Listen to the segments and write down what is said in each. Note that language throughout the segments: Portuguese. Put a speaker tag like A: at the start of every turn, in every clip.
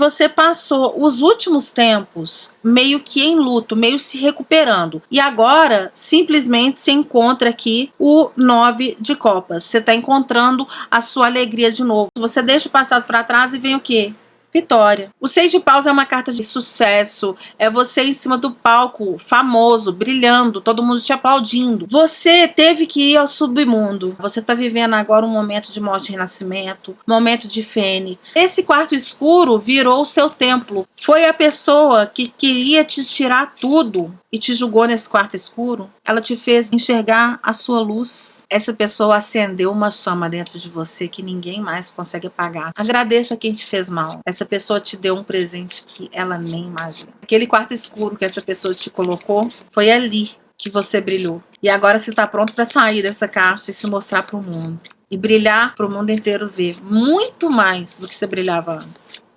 A: Você passou os últimos tempos meio que em luto, meio se recuperando. E agora, simplesmente, se encontra aqui o 9 de copas. Você está encontrando a sua alegria de novo. Você deixa o passado para trás e vem o quê? Vitória. O 6 de paus é uma carta de sucesso, é você em cima do palco, famoso, brilhando, todo mundo te aplaudindo. Você teve que ir ao submundo. Você está vivendo agora um momento de morte e renascimento, momento de fênix. Esse quarto escuro virou o seu templo. Foi a pessoa que queria te tirar tudo e te julgou nesse quarto escuro. Ela te fez enxergar a sua luz. Essa pessoa acendeu uma chama dentro de você que ninguém mais consegue apagar. Agradeça a quem te fez mal. Essa pessoa te deu um presente que ela nem imagina. Aquele quarto escuro que essa pessoa te colocou, foi ali que você brilhou. E agora você está pronto para sair dessa caixa e se mostrar para o mundo. E brilhar para o mundo inteiro ver. Muito mais do que você brilhava antes.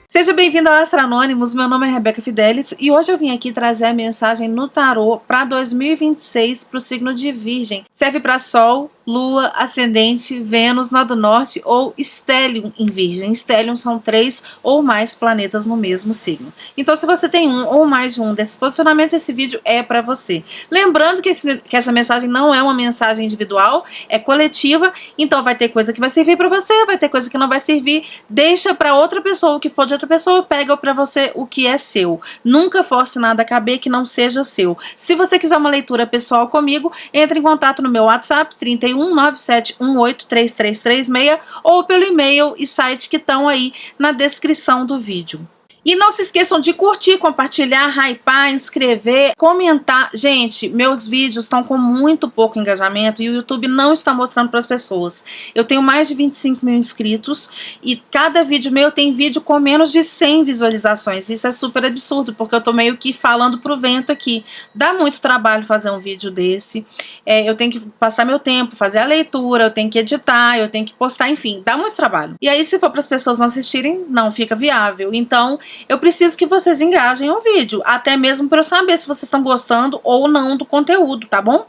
A: Seja bem-vindo ao Astro Anônimos, meu nome é Rebeca Fidelis e hoje eu vim aqui trazer a mensagem no tarô para 2026 para o signo de Virgem. Serve para Sol, Lua, Ascendente, Vênus, Nó do Norte ou Stellium em Virgem. Stellium são 3 ou mais planetas no mesmo signo. Então se você tem um ou mais de um desses posicionamentos, esse vídeo é para você. Lembrando que essa mensagem não é uma mensagem individual, é coletiva, então vai ter coisa que vai servir para você, vai ter coisa que não vai servir, deixa para outra pessoa o que for de outra pessoa, pega para você o que é seu. Nunca force nada a caber que não seja seu. Se você quiser uma leitura pessoal comigo, entre em contato no meu WhatsApp 3197183336 ou pelo e-mail e site que estão aí na descrição do vídeo. E não se esqueçam de curtir, compartilhar, hypar, inscrever, comentar. Gente, meus vídeos estão com muito pouco engajamento e o YouTube não está mostrando para as pessoas. Eu tenho mais de 25 mil inscritos e cada vídeo meu tem vídeo com menos de 100 visualizações. Isso é super absurdo, porque eu tô meio que falando pro vento aqui. Dá muito trabalho fazer um vídeo desse. Eu tenho que passar meu tempo, fazer a leitura, eu tenho que editar, eu tenho que postar, enfim, dá muito trabalho. E aí, se for para as pessoas não assistirem, não fica viável. Então, eu preciso que vocês engajem o vídeo, até mesmo para eu saber se vocês estão gostando ou não do conteúdo, tá bom?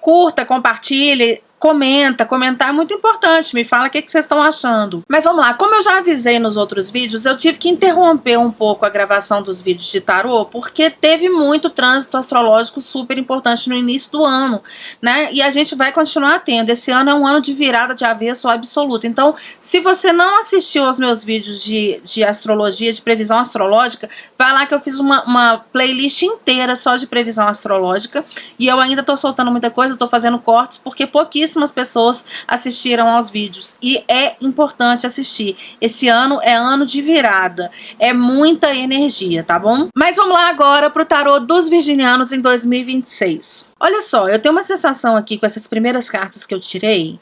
A: Curta, compartilhe, comenta, comentar é muito importante, me fala o que vocês estão achando. Mas vamos lá, como eu já avisei nos outros vídeos, eu tive que interromper um pouco a gravação dos vídeos de tarô, porque teve muito trânsito astrológico super importante no início do ano, né? E a gente vai continuar tendo. Esse ano é um ano de virada de avesso absoluto. Então, se você não assistiu aos meus vídeos de astrologia, de previsão astrológica, vai lá que eu fiz uma playlist inteira só de previsão astrológica, e eu ainda tô soltando muita coisa, tô fazendo cortes, porque pouquíssimas pessoas assistiram aos vídeos e é importante assistir. Esse ano é ano de virada, é muita energia, tá bom? Mas vamos lá agora pro tarô dos virginianos em 2026. Olha só, eu tenho uma sensação aqui com essas primeiras cartas que eu tirei,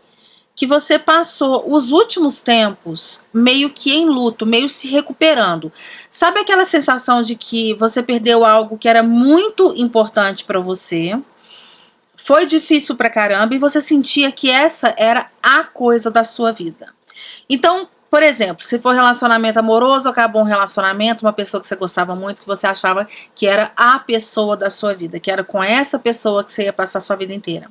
A: que você passou os últimos tempos meio que em luto, meio se recuperando. Sabe aquela sensação de que você perdeu algo que era muito importante para você? Foi difícil pra caramba e você sentia que essa era a coisa da sua vida. Então, por exemplo, se for relacionamento amoroso, acabou um relacionamento, uma pessoa que você gostava muito, que você achava que era a pessoa da sua vida, que era com essa pessoa que você ia passar a sua vida inteira.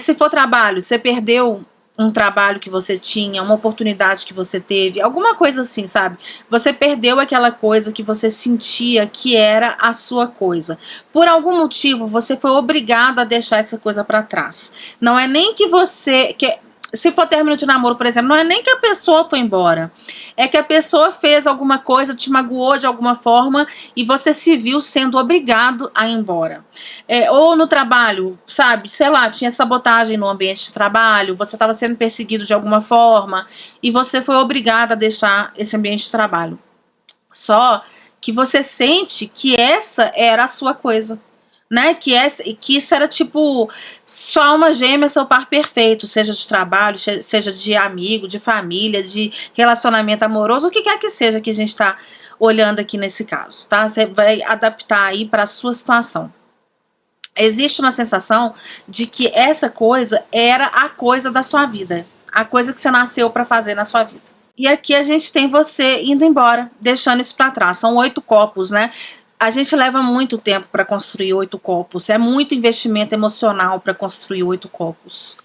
A: Se for trabalho, você perdeu um trabalho que você tinha, uma oportunidade que você teve, alguma coisa assim, sabe? Você perdeu aquela coisa que você sentia que era a sua coisa. Por algum motivo, você foi obrigado a deixar essa coisa para trás. Não é nem que você... Se for término de namoro, por exemplo, não é nem que a pessoa foi embora. É que a pessoa fez alguma coisa, te magoou de alguma forma e você se viu sendo obrigado a ir embora. Ou no trabalho, sabe? Sei lá, tinha sabotagem no ambiente de trabalho, você estava sendo perseguido de alguma forma e você foi obrigado a deixar esse ambiente de trabalho. Só que você sente que essa era a sua coisa. Né? Que isso era tipo sua alma gêmea, seu par perfeito, seja de trabalho, seja de amigo, de família, de relacionamento amoroso, o que quer que seja que a gente está olhando aqui nesse caso, tá? Você vai adaptar aí para a sua situação. Existe uma sensação de que essa coisa era a coisa da sua vida, a coisa que você nasceu para fazer na sua vida. E aqui a gente tem você indo embora, deixando isso para trás. São 8 copos, né? A gente leva muito tempo para construir 8 copos. É muito investimento emocional para construir 8 copos.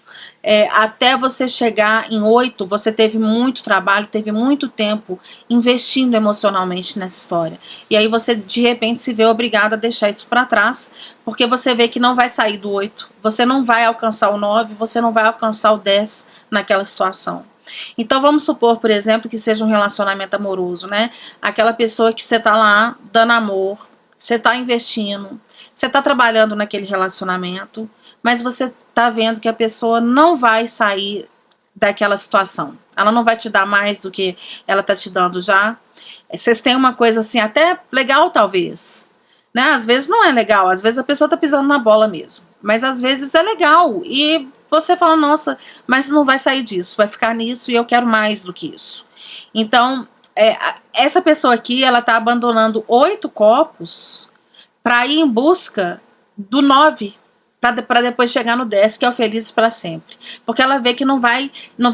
A: Até você chegar em 8, você teve muito trabalho, teve muito tempo investindo emocionalmente nessa história. E aí você, de repente, se vê obrigado a deixar isso para trás, porque você vê que não vai sair do 8, você não vai alcançar o 9, você não vai alcançar o 10 naquela situação. Então vamos supor, por exemplo, que seja um relacionamento amoroso, né? Aquela pessoa que você tá lá dando amor, você tá investindo, você tá trabalhando naquele relacionamento, mas você tá vendo que a pessoa não vai sair daquela situação. Ela não vai te dar mais do que ela tá te dando já. Vocês têm uma coisa assim, até legal talvez, né? Às vezes não é legal, às vezes a pessoa tá pisando na bola mesmo, mas às vezes é legal e você fala, nossa, mas não vai sair disso, vai ficar nisso e eu quero mais do que isso. Então, essa pessoa aqui, ela tá abandonando 8 copos para ir em busca do 9, para depois chegar no 10, que é o feliz para sempre. Porque ela vê que não vai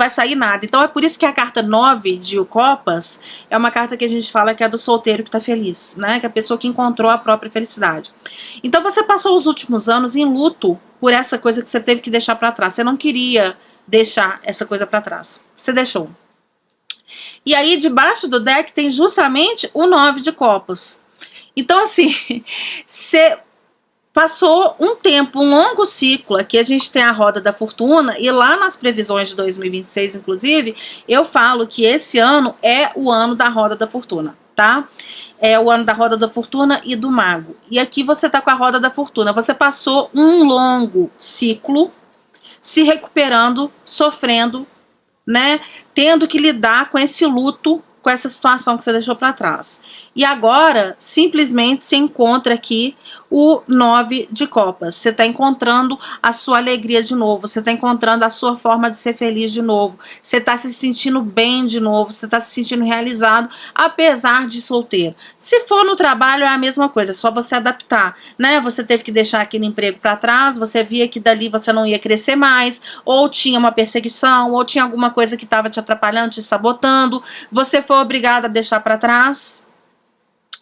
A: sair nada. Então é por isso que a carta 9 de copas é uma carta que a gente fala que é do solteiro que está feliz, né? Que é a pessoa que encontrou a própria felicidade. Então você passou os últimos anos em luto por essa coisa que você teve que deixar para trás. Você não queria deixar essa coisa para trás. Você deixou. E aí debaixo do deck tem justamente o 9 de copas. Então assim, você passou um tempo, um longo ciclo, aqui a gente tem a roda da fortuna, e lá nas previsões de 2026, inclusive, eu falo que esse ano é o ano da roda da fortuna, tá? É o ano da roda da fortuna e do mago. E aqui você tá com a roda da fortuna, você passou um longo ciclo se recuperando, sofrendo, né? Tendo que lidar com esse luto, com essa situação que você deixou para trás. E agora, simplesmente, se encontra aqui o 9 de copas. Você está encontrando a sua alegria de novo, você está encontrando a sua forma de ser feliz de novo, você está se sentindo bem de novo, você está se sentindo realizado, apesar de solteiro. Se for no trabalho, é a mesma coisa, é só você adaptar, né? Você teve que deixar aquele emprego para trás, você via que dali você não ia crescer mais, ou tinha uma perseguição, ou tinha alguma coisa que estava te atrapalhando, te sabotando, você foi obrigado a deixar para trás.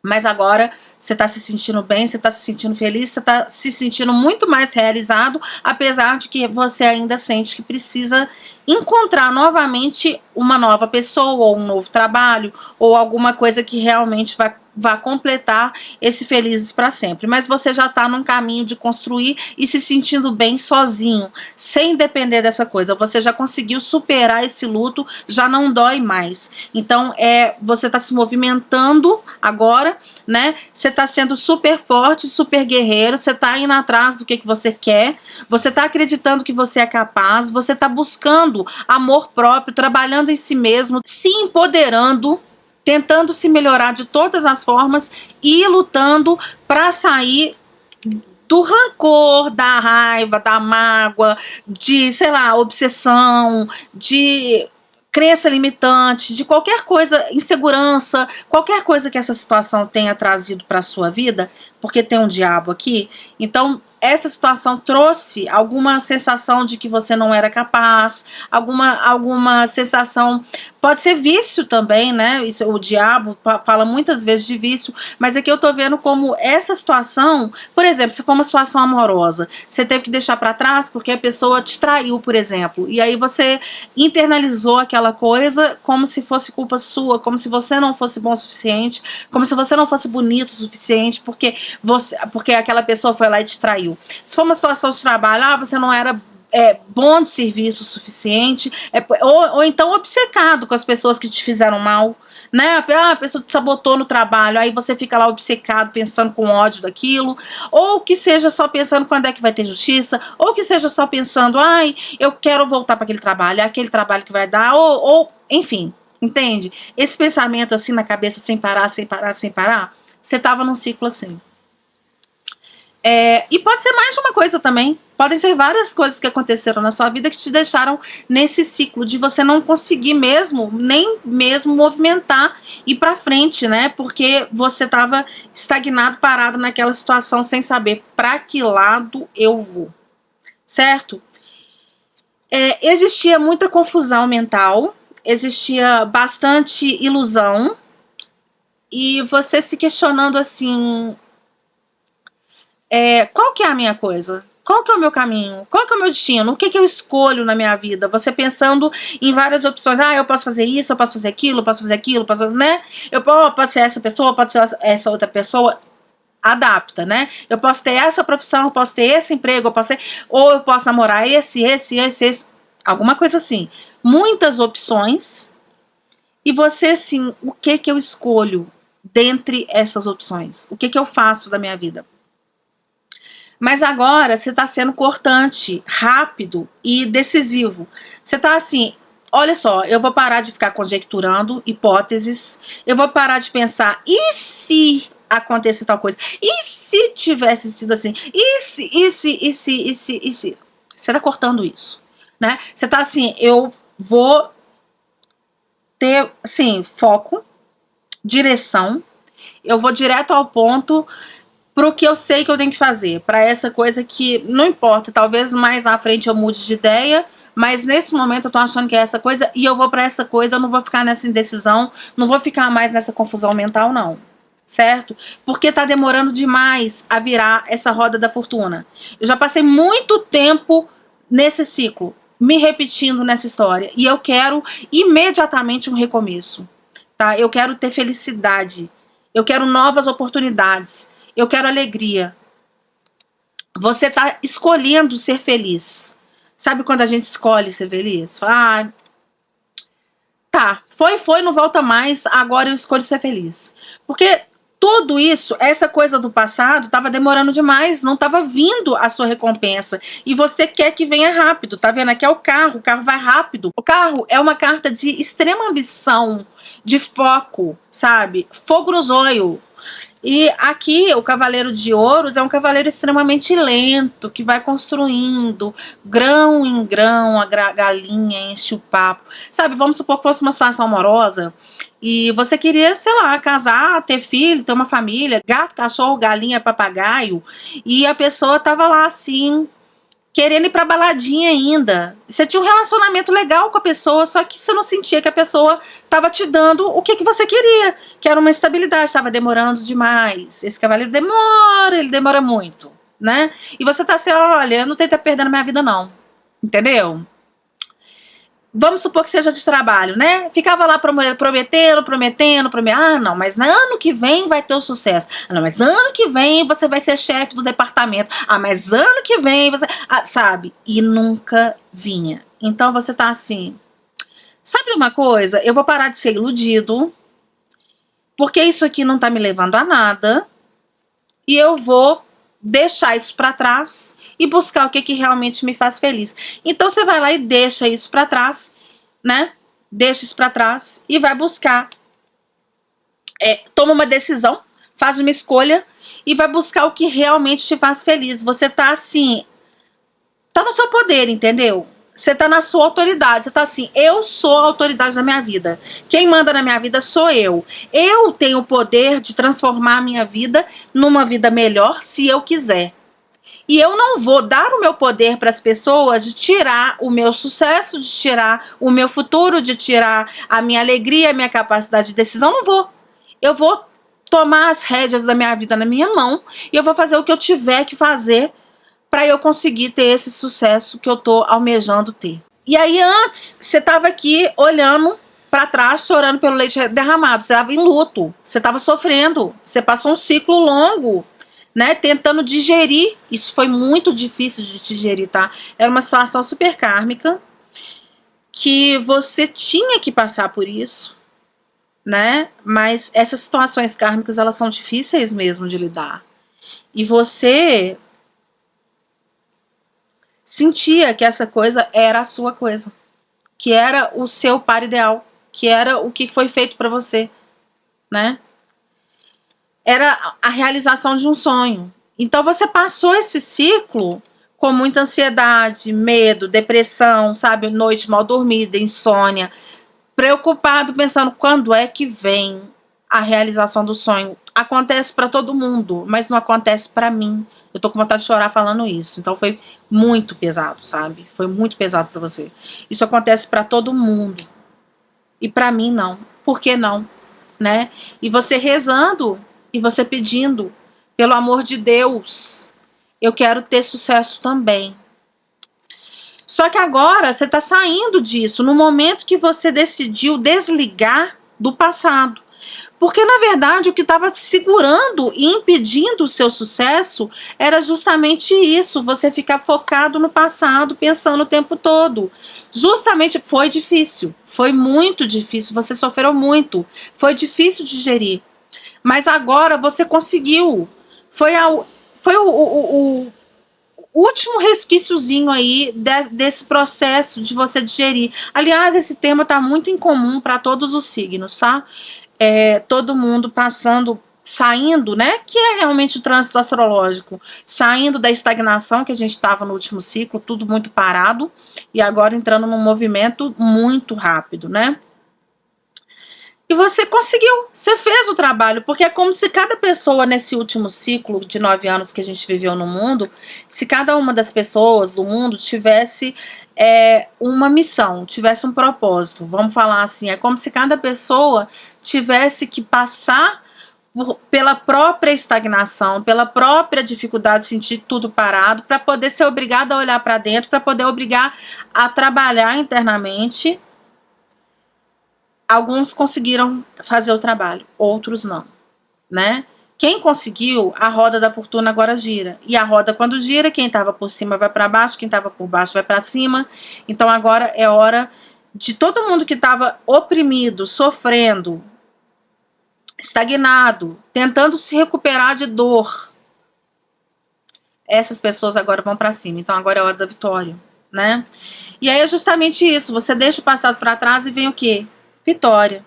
A: Mas agora você está se sentindo bem, você está se sentindo feliz, você está se sentindo muito mais realizado, apesar de que você ainda sente que precisa encontrar novamente uma nova pessoa, ou um novo trabalho, ou alguma coisa que realmente vá completar esse felizes para sempre. Mas você já está num caminho de construir e se sentindo bem sozinho, sem depender dessa coisa. Você já conseguiu superar esse luto, já não dói mais. Então, você está se movimentando agora, né? Você está sendo super forte, super guerreiro, você está indo atrás do que você quer, você está acreditando que você é capaz, você está buscando amor próprio, trabalhando em si mesmo, se empoderando, tentando se melhorar de todas as formas e lutando para sair do rancor, da raiva, da mágoa, de, sei lá, obsessão, de crença limitante, de qualquer coisa, insegurança, qualquer coisa que essa situação tenha trazido para a sua vida, porque tem um diabo aqui. Então, essa situação trouxe alguma sensação de que você não era capaz, alguma sensação, pode ser vício também, né? Isso, o diabo fala muitas vezes de vício, mas aqui eu tô vendo como essa situação, por exemplo, se for uma situação amorosa, você teve que deixar para trás porque a pessoa te traiu, por exemplo, e aí você internalizou aquela coisa como se fosse culpa sua, como se você não fosse bom o suficiente, como se você não fosse bonito o suficiente, porque aquela pessoa foi lá e te traiu. Se for uma situação de trabalho, você não era bom de serviço o suficiente, ou então obcecado com as pessoas que te fizeram mal, né? A pessoa te sabotou no trabalho, aí você fica lá obcecado, pensando com ódio daquilo, ou que seja só pensando quando é que vai ter justiça, ou que seja só pensando, ai, eu quero voltar para aquele trabalho, é aquele trabalho que vai dar, ou enfim, entende? Esse pensamento assim na cabeça, sem parar, você estava num ciclo assim. E pode ser mais de uma coisa também. Podem ser várias coisas que aconteceram na sua vida que te deixaram nesse ciclo de você não conseguir nem mesmo movimentar e ir pra frente, né? Porque você estava estagnado, parado naquela situação sem saber para que lado eu vou, certo? Existia muita confusão mental, existia bastante ilusão e você se questionando assim, qual que é a minha coisa? Qual que é o meu caminho? Qual que é o meu destino? O que que eu escolho na minha vida? Você pensando em várias opções. Eu posso fazer isso, eu posso fazer aquilo, eu posso fazer aquilo, posso, né? Pode ser essa pessoa, pode ser essa outra pessoa. Adapta, né? Eu posso ter essa profissão, eu posso ter esse emprego, ou eu posso namorar esse. Alguma coisa assim. Muitas opções. E você, assim, o que que eu escolho dentre essas opções? O que que eu faço da minha vida? Mas agora você está sendo cortante, rápido e decisivo. Você está assim, olha só, eu vou parar de ficar conjecturando hipóteses, eu vou parar de pensar, e se acontecer tal coisa? E se tivesse sido assim? E se? Você está cortando isso, né? Você está assim, eu vou ter, assim, foco, direção, eu vou direto ao ponto, pro que eu sei que eu tenho que fazer, para essa coisa que não importa, talvez mais na frente eu mude de ideia, mas nesse momento eu tô achando que é essa coisa e eu vou para essa coisa, eu não vou ficar nessa indecisão, não vou ficar mais nessa confusão mental não, certo? Porque tá demorando demais a virar essa roda da fortuna. Eu já passei muito tempo nesse ciclo, me repetindo nessa história e eu quero imediatamente um recomeço, tá? Eu quero ter felicidade, eu quero novas oportunidades. Eu quero alegria. Você está escolhendo ser feliz. Sabe quando a gente escolhe ser feliz? Fala, tá, foi, não volta mais, agora eu escolho ser feliz. Porque tudo isso, essa coisa do passado, estava demorando demais, não estava vindo a sua recompensa. E você quer que venha rápido, tá vendo? Aqui é o carro vai rápido. O carro é uma carta de extrema ambição, de foco, sabe? Fogo no zóio. E aqui, o Cavaleiro de Ouros é um cavaleiro extremamente lento, que vai construindo, grão em grão, a galinha enche o papo. Sabe, vamos supor que fosse uma situação amorosa, e você queria, sei lá, casar, ter filho, ter uma família, gato, cachorro, galinha, papagaio, e a pessoa tava lá assim, querendo ir pra baladinha ainda. Você tinha um relacionamento legal com a pessoa, só que você não sentia que a pessoa estava te dando o que você queria, que era uma estabilidade, estava demorando demais. Esse cavaleiro demora, ele demora muito, né? E você tá assim, olha, eu não tenho que estar perdendo minha vida não, entendeu? Vamos supor que seja de trabalho, né? Ficava lá prometendo. Não, mas no ano que vem vai ter o sucesso. Não, mas ano que vem você vai ser chefe do departamento. Mas ano que vem você... sabe? E nunca vinha. Então você tá assim... Sabe uma coisa? Eu vou parar de ser iludido, porque isso aqui não tá me levando a nada. E eu vou deixar isso pra trás e buscar o que realmente me faz feliz. Então você vai lá e deixa isso pra trás, né? Deixa isso pra trás e vai buscar. Toma uma decisão, faz uma escolha e vai buscar o que realmente te faz feliz. Você tá assim, tá no seu poder, entendeu? Você tá na sua autoridade, você tá assim, eu sou a autoridade da minha vida. Quem manda na minha vida sou eu. Eu tenho o poder de transformar a minha vida numa vida melhor se eu quiser. E eu não vou dar o meu poder para as pessoas de tirar o meu sucesso, de tirar o meu futuro, de tirar a minha alegria, a minha capacidade de decisão. Não vou. Eu vou tomar as rédeas da minha vida na minha mão e eu vou fazer o que eu tiver que fazer para eu conseguir ter esse sucesso que eu tô almejando ter. E aí antes, você estava aqui olhando para trás, chorando pelo leite derramado. Você estava em luto, você estava sofrendo, você passou um ciclo longo, né, tentando digerir. Isso foi muito difícil de digerir, tá? Era uma situação super kármica, que você tinha que passar por isso, né? Mas essas situações kármicas, elas são difíceis mesmo de lidar. E você sentia que essa coisa era a sua coisa, que era o seu par ideal, que era o que foi feito para você, né? Era a realização de um sonho. Então você passou esse ciclo com muita ansiedade, medo, depressão, sabe, noite mal dormida, insônia, preocupado, pensando quando é que vem a realização do sonho. Acontece para todo mundo, mas não acontece para mim. Eu tô com vontade de chorar falando isso. Então foi muito pesado, sabe? Foi muito pesado para você. Isso acontece para todo mundo. E para mim não. Por que não? Né? E você rezando e você pedindo, pelo amor de Deus, eu quero ter sucesso também. Só que agora você está saindo disso no momento que você decidiu desligar do passado. Porque, na verdade, o que estava te segurando e impedindo o seu sucesso era justamente isso, você ficar focado no passado, pensando o tempo todo. Justamente foi difícil, foi muito difícil, você sofreu muito, foi difícil digerir. Mas agora você conseguiu. Foi o último resquíciozinho aí desse processo de você digerir. Aliás, esse tema está muito incomum para todos os signos, tá? Todo mundo saindo, né? Que é realmente o trânsito astrológico, saindo da estagnação que a gente estava no último ciclo, tudo muito parado, e agora entrando num movimento muito rápido, né? E você conseguiu, você fez o trabalho, porque é como se cada pessoa nesse último ciclo de 9 anos que a gente viveu no mundo, se cada uma das pessoas do mundo tivesse uma missão, tivesse um propósito, vamos falar assim, é como se cada pessoa tivesse que passar pela própria estagnação, pela própria dificuldade de sentir tudo parado, para poder ser obrigada a olhar para dentro, para poder obrigar a trabalhar internamente. Alguns conseguiram fazer o trabalho, outros não, né? Quem conseguiu, a roda da fortuna agora gira. E a roda, quando gira, quem estava por cima vai para baixo, quem estava por baixo vai para cima. Então agora é hora de todo mundo que estava oprimido, sofrendo, estagnado, tentando se recuperar de dor. Essas pessoas agora vão para cima. Então agora é hora da vitória, né? E aí é justamente isso. Você deixa o passado para trás e vem o quê? Vitória.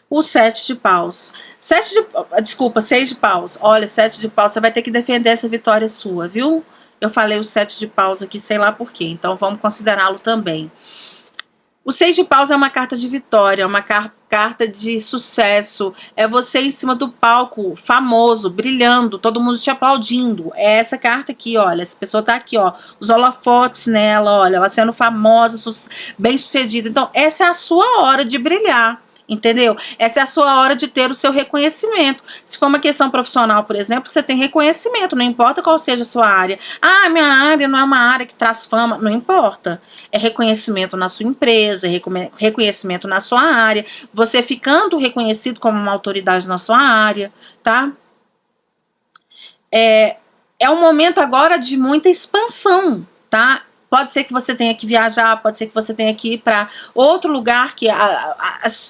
A: O 7 de paus. 6 de paus. Olha, 7 de paus, você vai ter que defender essa vitória sua, viu? Eu falei o 7 de paus aqui, sei lá por quê. Então vamos considerá-lo também. O 6 de paus é uma carta de vitória, uma carta de sucesso. É você em cima do palco, famoso, brilhando, todo mundo te aplaudindo. É essa carta aqui, olha. Essa pessoa tá aqui, ó. Os holofotes nela, olha. Ela sendo famosa, bem-sucedida. Então, essa é a sua hora de brilhar. Entendeu? Essa é a sua hora de ter o seu reconhecimento. Se for uma questão profissional, por exemplo, você tem reconhecimento, não importa qual seja a sua área. Ah, minha área não é uma área que traz fama, não importa. É reconhecimento na sua empresa, reconhecimento na sua área, você ficando reconhecido como uma autoridade na sua área, tá? É um momento agora de muita expansão, tá? Pode ser que você tenha que viajar, pode ser que você tenha que ir para outro lugar, que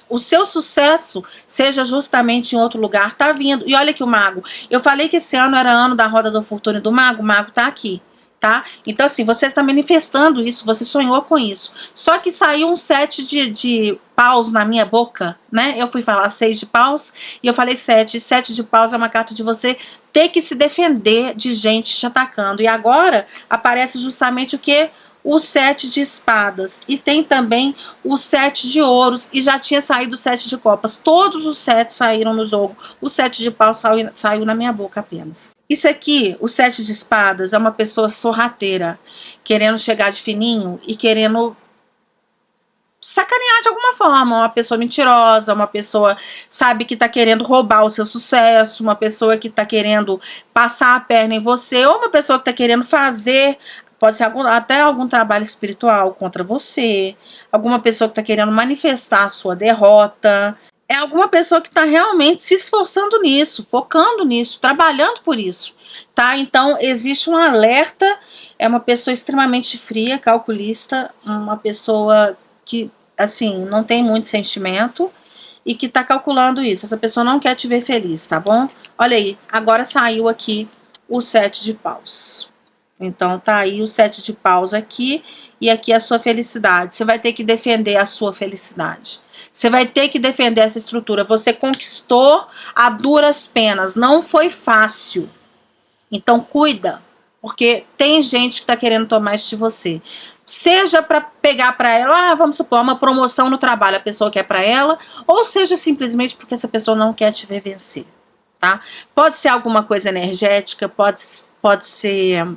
A: o seu sucesso seja justamente em outro lugar. Tá vindo. E olha aqui o mago. Eu falei que esse ano era ano da roda da fortuna e do mago. O mago tá aqui, tá? Então, assim, você tá manifestando isso, você sonhou com isso. Só que saiu um 7 de paus na minha boca, né? Eu fui falar 6 de paus e eu falei 7. 7 de paus é uma carta de você ter que se defender de gente te atacando. E agora aparece justamente o que? O 7 de espadas. E tem também o 7 de ouros. E já tinha saído o 7 de copas. Todos os 7 saíram no jogo. O 7 de paus saiu na minha boca apenas. Isso aqui, o 7 de espadas, é uma pessoa sorrateira, querendo chegar de fininho e querendo sacanear de alguma forma, uma pessoa mentirosa, uma pessoa, sabe, que tá querendo roubar o seu sucesso, uma pessoa que tá querendo passar a perna em você, ou uma pessoa que tá querendo fazer, pode ser até algum trabalho espiritual contra você, alguma pessoa que tá querendo manifestar a sua derrota, é alguma pessoa que tá realmente se esforçando nisso, focando nisso, trabalhando por isso, tá? Então, existe um alerta, é uma pessoa extremamente fria, calculista, uma pessoa que, assim, não tem muito sentimento e que tá calculando isso. Essa pessoa não quer te ver feliz, tá bom? Olha aí, agora saiu aqui o 7 de paus. Então, tá aí o 7 de paus aqui e aqui a sua felicidade. Você vai ter que defender a sua felicidade. Você vai ter que defender essa estrutura. Você conquistou a duras penas. Não foi fácil. Então, cuida. Porque tem gente que tá querendo tomar isso de você. Seja para pegar para ela, vamos supor, uma promoção no trabalho, a pessoa quer para ela, ou seja simplesmente porque essa pessoa não quer te ver vencer, tá? Pode ser alguma coisa energética, pode ser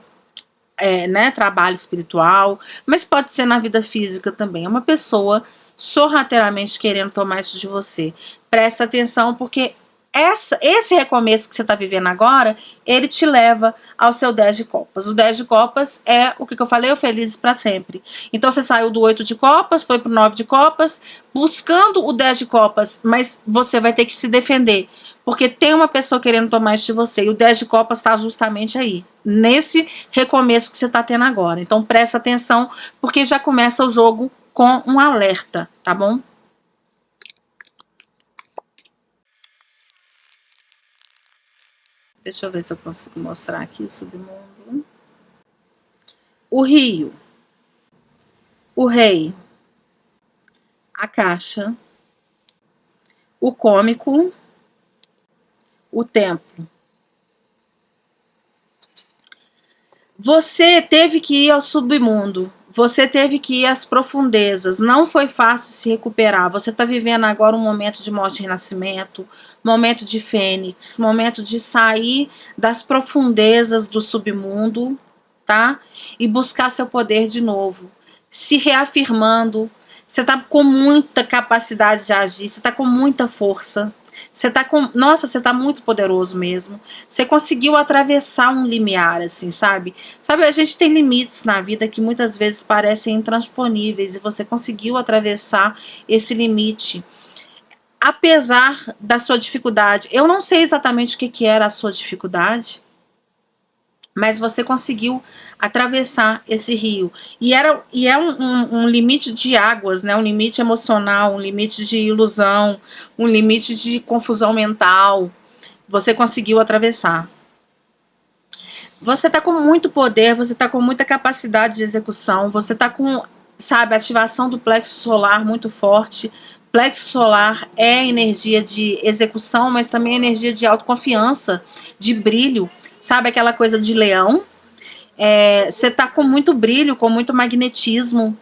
A: né, trabalho espiritual, mas pode ser na vida física também. É uma pessoa sorrateiramente querendo tomar isso de você. Presta atenção porque esse recomeço que você está vivendo agora, ele te leva ao seu 10 de copas. O 10 de copas é o que eu falei, o felizes para sempre. Então você saiu do 8 de copas, foi pro 9 de copas, buscando o 10 de copas, mas você vai ter que se defender, porque tem uma pessoa querendo tomar isso de você, e o 10 de copas está justamente aí, nesse recomeço que você está tendo agora. Então presta atenção, porque já começa o jogo com um alerta, tá bom? Deixa eu ver se eu consigo mostrar aqui o submundo. O rio. O rei. A caixa. O cômico. O templo. Você teve que ir ao submundo. Você teve que ir às profundezas. Não foi fácil se recuperar. Você está vivendo agora um momento de morte e renascimento, momento de fênix, momento de sair das profundezas do submundo, tá? E buscar seu poder de novo. Se reafirmando. Você está com muita capacidade de agir. Você está com muita força. Você tá com... Nossa, você tá muito poderoso mesmo. Você conseguiu atravessar um limiar, assim, sabe? Sabe, a gente tem limites na vida que muitas vezes parecem intransponíveis e você conseguiu atravessar esse limite. Apesar da sua dificuldade. Eu não sei exatamente o que era a sua dificuldade, mas você conseguiu atravessar esse rio. E é um limite de águas, né? Um limite emocional, um limite de ilusão, um limite de confusão mental. Você conseguiu atravessar. Você está com muito poder, você está com muita capacidade de execução, você está com, sabe, ativação do plexo solar muito forte. Plexo solar é energia de execução, mas também energia de autoconfiança, de brilho. Sabe aquela coisa de leão? Você tá com muito brilho, com muito magnetismo,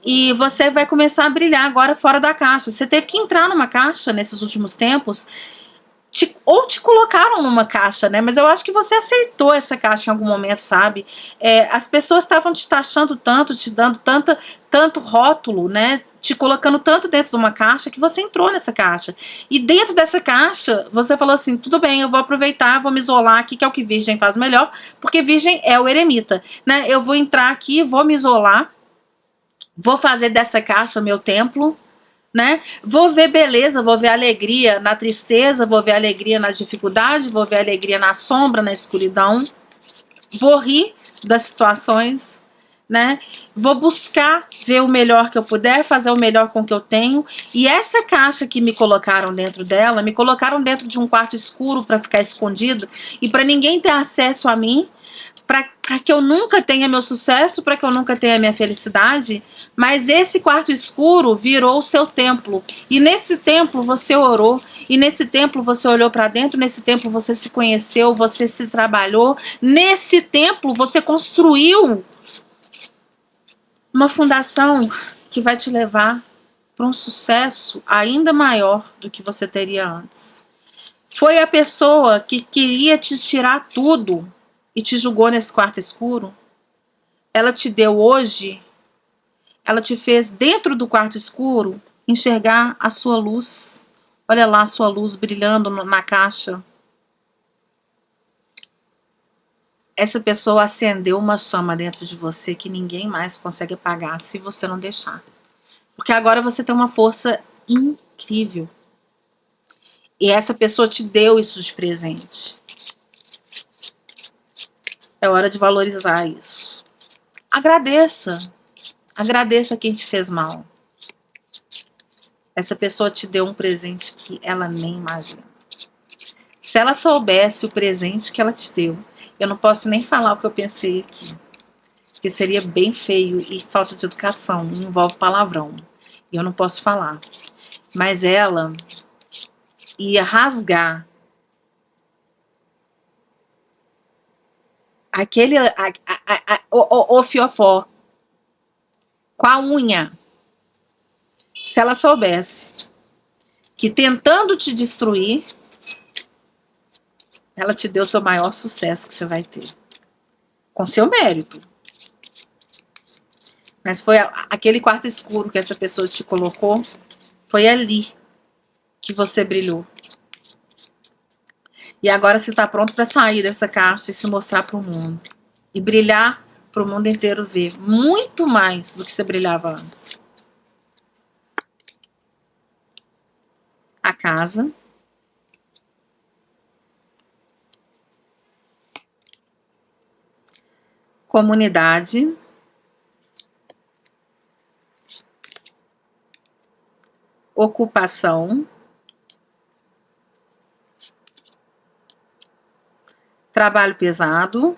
A: e você vai começar a brilhar agora fora da caixa. Você teve que entrar numa caixa nesses últimos tempos, ou te colocaram numa caixa, né? Mas eu acho que você aceitou essa caixa em algum momento, sabe? As pessoas estavam te taxando tanto, te dando tanto rótulo, né? Te colocando tanto dentro de uma caixa que você entrou nessa caixa. E dentro dessa caixa, você falou assim, tudo bem, eu vou aproveitar, vou me isolar aqui, que é o que Virgem faz melhor, porque Virgem é o eremita, né? Eu vou entrar aqui, vou me isolar, vou fazer dessa caixa meu templo, né? Vou ver beleza, vou ver alegria na tristeza, vou ver alegria na dificuldade, vou ver alegria na sombra, na escuridão, vou rir das situações, né? Vou buscar ver o melhor que eu puder, fazer o melhor com o que eu tenho. E essa caixa que me colocaram dentro dela, me colocaram dentro de um quarto escuro para ficar escondido e para ninguém ter acesso a mim, para que eu nunca tenha meu sucesso, para que eu nunca tenha minha felicidade. Mas esse quarto escuro virou o seu templo. E nesse templo você orou. E nesse templo você olhou para dentro. Nesse templo você se conheceu, você se trabalhou. Nesse templo você construiu uma fundação que vai te levar para um sucesso ainda maior do que você teria antes. Foi a pessoa que queria te tirar tudo e te julgou nesse quarto escuro. Ela te deu hoje, ela te fez dentro do quarto escuro enxergar a sua luz. Olha lá a sua luz brilhando na caixa. Essa pessoa acendeu uma chama dentro de você que ninguém mais consegue apagar se você não deixar. Porque agora você tem uma força incrível. E essa pessoa te deu isso de presente. É hora de valorizar isso. Agradeça. Agradeça quem te fez mal. Essa pessoa te deu um presente que ela nem imagina. Se ela soubesse o presente que ela te deu, eu não posso nem falar o que eu pensei aqui, porque seria bem feio e falta de educação, envolve palavrão, e eu não posso falar. Mas ela ia rasgar o fiofó com a unha, se ela soubesse que tentando te destruir, ela te deu o seu maior sucesso que você vai ter. Com seu mérito. Mas foi aquele quarto escuro que essa pessoa te colocou, foi ali que você brilhou. E agora você está pronto para sair dessa caixa e se mostrar para o mundo. E brilhar para o mundo inteiro ver. Muito mais do que você brilhava antes. A casa. Comunidade. Ocupação. Trabalho pesado.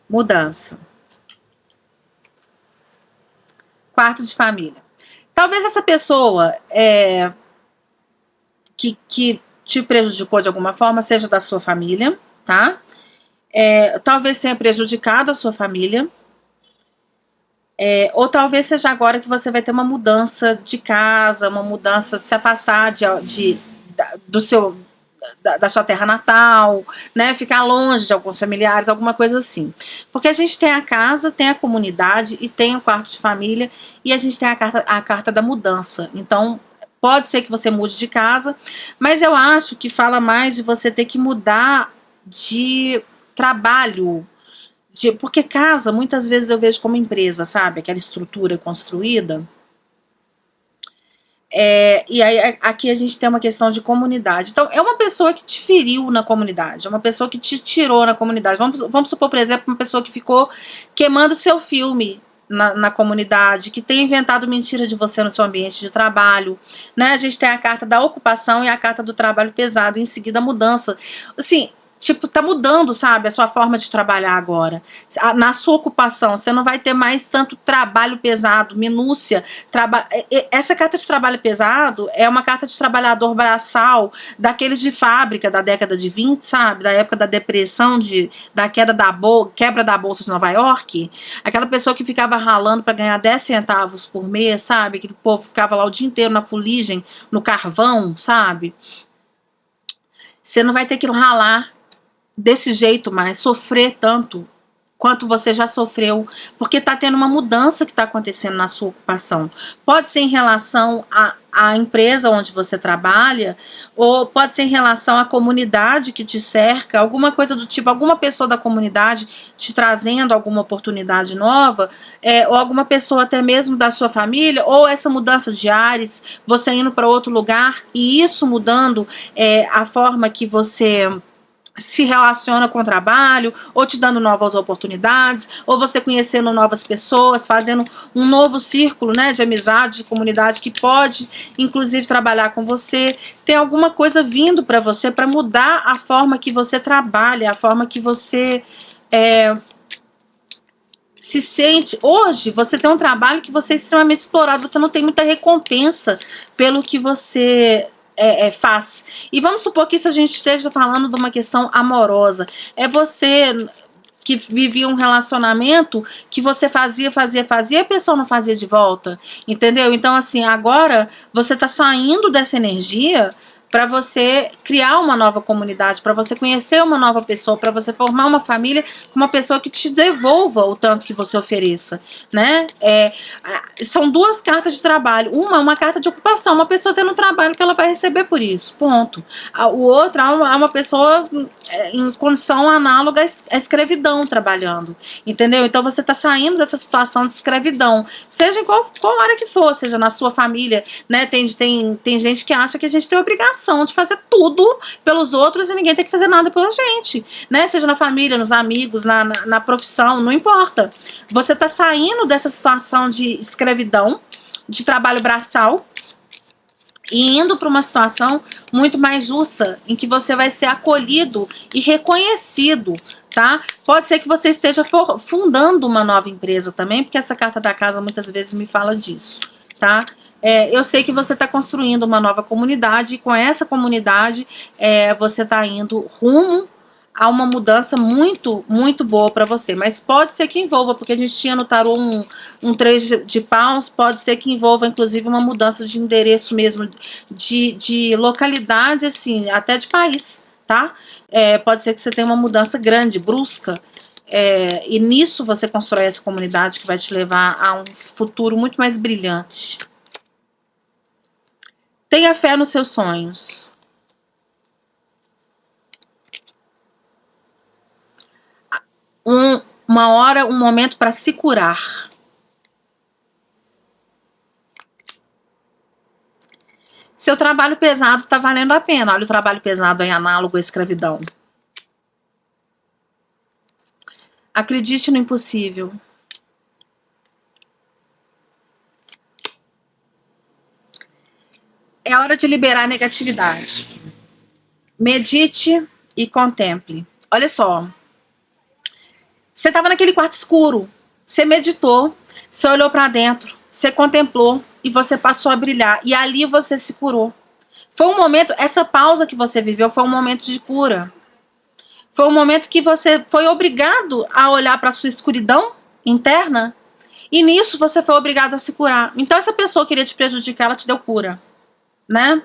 A: Mudança. Quarto de família. Talvez essa pessoa que te prejudicou de alguma forma seja da sua família, tá? Talvez tenha prejudicado a sua família. Ou talvez seja agora que você vai ter uma mudança de casa, uma mudança, se afastar da sua terra natal, né? Ficar longe de alguns familiares, alguma coisa assim. Porque a gente tem a casa, tem a comunidade e tem o quarto de família e a gente tem a carta da mudança. Então, pode ser que você mude de casa, mas eu acho que fala mais de você ter que mudar de trabalho. Porque casa, muitas vezes eu vejo como empresa, sabe? Aquela estrutura construída. E aí aqui a gente tem uma questão de comunidade. Então, é uma pessoa que te feriu na comunidade, é uma pessoa que te tirou na comunidade. Vamos supor, por exemplo, uma pessoa que ficou queimando seu filme na comunidade, que tem inventado mentira de você no seu ambiente de trabalho, né? A gente tem a carta da ocupação e a carta do trabalho pesado, e em seguida a mudança. Assim, tipo, tá mudando, sabe, a sua forma de trabalhar agora. Na sua ocupação, você não vai ter mais tanto trabalho pesado, minúcia. Essa carta de trabalho pesado é uma carta de trabalhador braçal, daqueles de fábrica da década de 20, sabe, da época da depressão, da quebra da Bolsa de Nova York. Aquela pessoa que ficava ralando para ganhar 10 centavos por mês, sabe, aquele povo ficava lá o dia inteiro na fuligem, no carvão, sabe. Você não vai ter que ralar desse jeito mais, sofrer tanto quanto você já sofreu, porque está tendo uma mudança que está acontecendo na sua ocupação. Pode ser em relação à empresa onde você trabalha, ou pode ser em relação à comunidade que te cerca, alguma coisa do tipo, alguma pessoa da comunidade te trazendo alguma oportunidade nova, ou alguma pessoa até mesmo da sua família, ou essa mudança de ares, você indo para outro lugar, e isso mudando a forma que você se relaciona com o trabalho, ou te dando novas oportunidades, ou você conhecendo novas pessoas, fazendo um novo círculo, né, de amizade, de comunidade, que pode, inclusive, trabalhar com você. Tem alguma coisa vindo para você para mudar a forma que você trabalha, a forma que você se sente. Hoje, você tem um trabalho que você é extremamente explorado, você não tem muita recompensa pelo que você faz. E vamos supor que isso a gente esteja falando de uma questão amorosa. É você que vivia um relacionamento que você fazia, e a pessoa não fazia de volta, entendeu? Então, assim, agora você tá saindo dessa energia para você criar uma nova comunidade, para você conhecer uma nova pessoa, para você formar uma família com uma pessoa que te devolva o tanto que você ofereça, né? São duas cartas de trabalho. Uma carta de ocupação, uma pessoa tendo um trabalho que ela vai receber por isso, ponto. O outro é uma pessoa em condição análoga à escravidão trabalhando, entendeu? Então você está saindo dessa situação de escravidão, seja em qual área que for, seja na sua família, né? Tem gente que acha que a gente tem obrigação de fazer tudo pelos outros e ninguém tem que fazer nada pela gente, né? Seja na família, nos amigos, na profissão, não importa. Você está saindo dessa situação de escravidão, de trabalho braçal, e indo para uma situação muito mais justa, em que você vai ser acolhido e reconhecido, tá? Pode ser que você esteja fundando uma nova empresa também, porque essa carta da casa muitas vezes me fala disso, tá? Eu sei que você está construindo uma nova comunidade, e com essa comunidade você está indo rumo a uma mudança muito, muito boa para você. Mas pode ser que envolva, porque a gente tinha no tarô um 3 de paus, pode ser que envolva inclusive uma mudança de endereço mesmo, de localidade, assim, até de país, tá? Pode ser que você tenha uma mudança grande, brusca, e nisso você constrói essa comunidade que vai te levar a um futuro muito mais brilhante. Tenha fé nos seus sonhos. Uma hora, um momento para se curar. Seu trabalho pesado está valendo a pena. Olha o trabalho pesado em análogo à escravidão. Acredite no impossível. É hora de liberar a negatividade. Medite e contemple. Olha só. Você estava naquele quarto escuro. Você meditou. Você olhou para dentro. Você contemplou. E você passou a brilhar. E ali você se curou. Foi um momento. Essa pausa que você viveu foi um momento de cura. Foi um momento que você foi obrigado a olhar para a sua escuridão interna. E nisso você foi obrigado a se curar. Então essa pessoa queria te prejudicar, ela te deu cura. Né?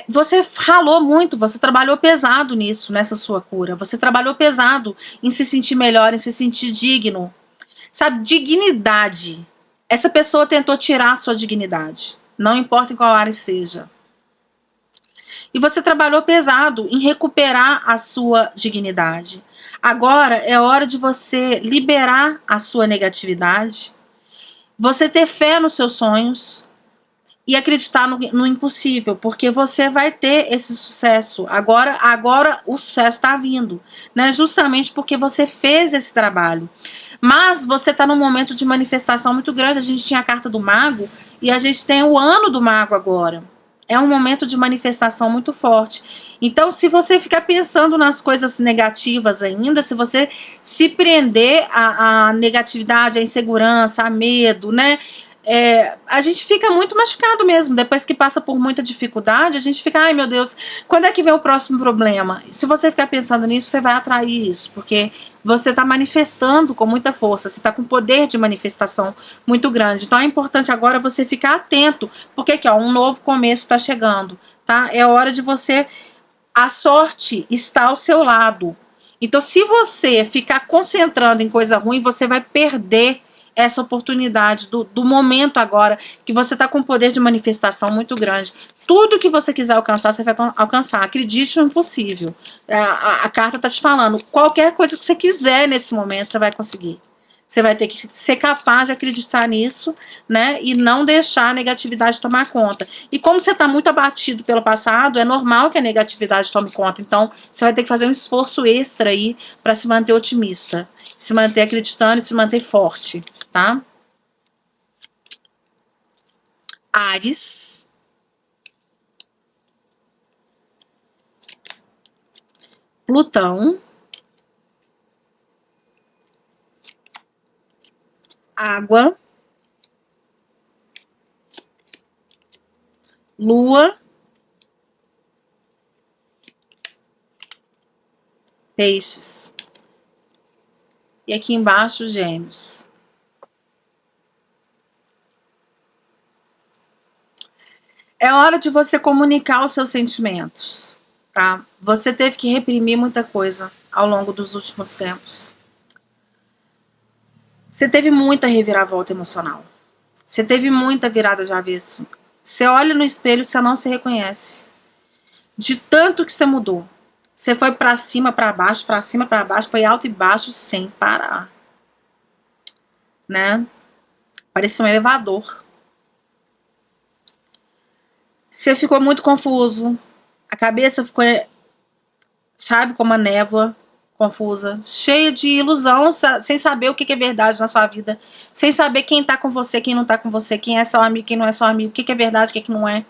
A: Você ralou muito, você trabalhou pesado nisso, nessa sua cura. Você trabalhou pesado em se sentir melhor, em se sentir digno. Sabe, dignidade. Essa pessoa tentou tirar a sua dignidade. Não importa em qual área seja. E você trabalhou pesado em recuperar a sua dignidade. Agora é hora de você liberar a sua negatividade. Você ter fé nos seus sonhos. E acreditar no impossível, porque você vai ter esse sucesso. Agora o sucesso está vindo, né? Justamente porque você fez esse trabalho. Mas você está num momento de manifestação muito grande. A gente tinha a carta do mago e a gente tem o ano do mago agora. É um momento de manifestação muito forte. Então, se você ficar pensando nas coisas negativas ainda, se você se prender à negatividade, à insegurança, a medo, né? A gente fica muito machucado mesmo. Depois que passa por muita dificuldade, a gente fica, ai meu Deus, quando é que vem o próximo problema? Se você ficar pensando nisso, você vai atrair isso, porque você está manifestando com muita força, você está com poder de manifestação muito grande. Então é importante agora você ficar atento, porque aqui, ó, um novo começo está chegando, tá? É hora de você, a sorte está ao seu lado. Então se você ficar concentrando em coisa ruim, você vai perder essa oportunidade do momento agora, que você está com um poder de manifestação muito grande. Tudo que você quiser alcançar, você vai alcançar. Acredite no impossível. A carta está te falando, qualquer coisa que você quiser nesse momento, você vai conseguir. Você vai ter que ser capaz de acreditar nisso, né? E não deixar a negatividade tomar conta. E como você está muito abatido pelo passado, é normal que a negatividade tome conta. Então, você vai ter que fazer um esforço extra aí para se manter otimista, se manter acreditando e se manter forte, tá? Áries. Plutão. Água. Lua. Peixes. E aqui embaixo, Gêmeos. É hora de você comunicar os seus sentimentos, tá? Você teve que reprimir muita coisa ao longo dos últimos tempos. Você teve muita reviravolta emocional. Você teve muita virada de avesso. Você olha no espelho e você não se reconhece. De tanto que você mudou. Você foi pra cima, pra baixo, pra cima, pra baixo, foi alto e baixo sem parar. Né? Parecia um elevador. Você ficou muito confuso. A cabeça ficou, sabe, como uma névoa confusa, cheia de ilusão, sem saber o que é verdade na sua vida, sem saber quem tá com você, quem não tá com você, quem é seu amigo, quem não é seu amigo, o que é verdade, o que não é.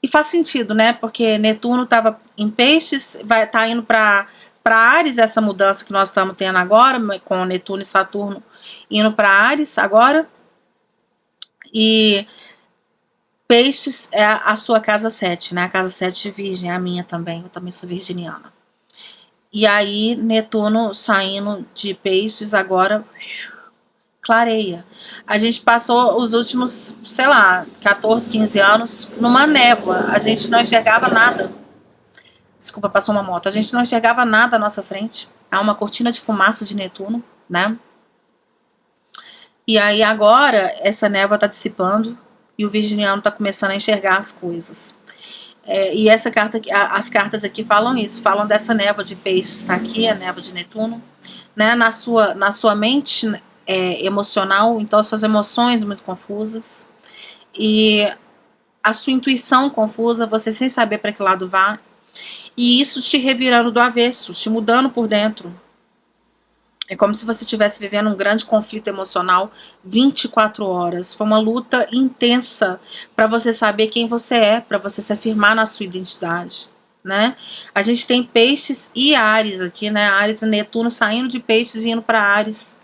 A: E faz sentido, né? Porque Netuno estava em Peixes, vai estar indo para Áries, essa mudança que nós estamos tendo agora, com Netuno e Saturno indo para Áries agora. E Peixes é a sua casa 7, né? A casa 7 de Virgem, é a minha também, eu também sou virginiana. E aí, Netuno saindo de Peixes agora clareia. A gente passou os últimos, sei lá, 14, 15 anos numa névoa. A gente não enxergava nada. Desculpa, passou uma moto. A gente não enxergava nada à nossa frente. Há uma cortina de fumaça de Netuno, né? E aí agora essa névoa está dissipando e o virginiano está começando a enxergar as coisas. E essa carta, as cartas aqui falam isso, falam dessa névoa de peixes, está aqui, a névoa de Netuno, né, na sua mente emocional, então as suas emoções muito confusas, e a sua intuição confusa, você sem saber para que lado vá, e isso te revirando do avesso, te mudando por dentro. É como se você estivesse vivendo um grande conflito emocional 24 horas. Foi uma luta intensa para você saber quem você é, para você se afirmar na sua identidade, né? A gente tem peixes e Áries aqui, né? Áries e Netuno saindo de peixes e indo para Áries.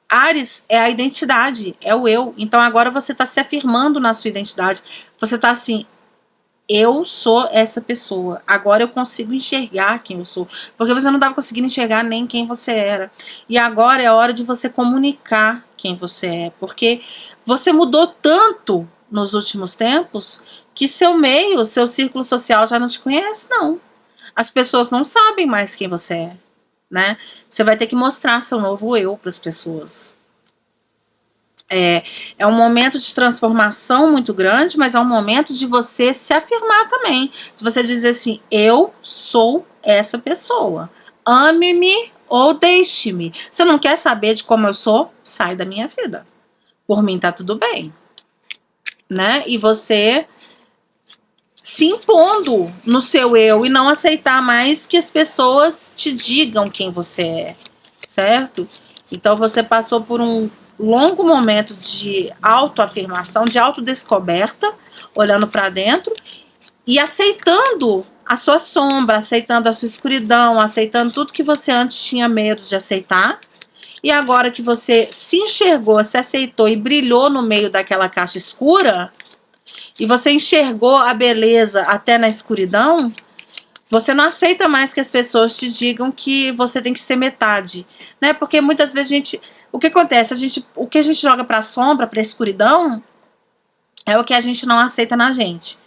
A: Áries é a identidade, é o eu. Então agora você está se afirmando na sua identidade. Você está assim, eu sou essa pessoa, agora eu consigo enxergar quem eu sou, porque você não estava conseguindo enxergar nem quem você era, e agora é a hora de você comunicar quem você é, porque você mudou tanto nos últimos tempos, que seu meio, seu círculo social já não te conhece, não. As pessoas não sabem mais quem você é, né? Você vai ter que mostrar seu novo eu para as pessoas. É um momento de transformação muito grande, mas é um momento de você se afirmar também. De você dizer assim, eu sou essa pessoa. Ame-me ou deixe-me. Você não quer saber de como eu sou? Sai da minha vida. Por mim tá tudo bem. Né? E você se impondo no seu eu e não aceitar mais que as pessoas te digam quem você é. Certo? Então você passou por um longo momento de autoafirmação, de autodescoberta, olhando para dentro e aceitando a sua sombra, aceitando a sua escuridão, aceitando tudo que você antes tinha medo de aceitar. E agora que você se enxergou, se aceitou e brilhou no meio daquela caixa escura, e você enxergou a beleza até na escuridão, você não aceita mais que as pessoas te digam que você tem que ser metade, né? Porque muitas vezes o que acontece? O que a gente joga para a sombra, para a escuridão, é o que a gente não aceita na gente.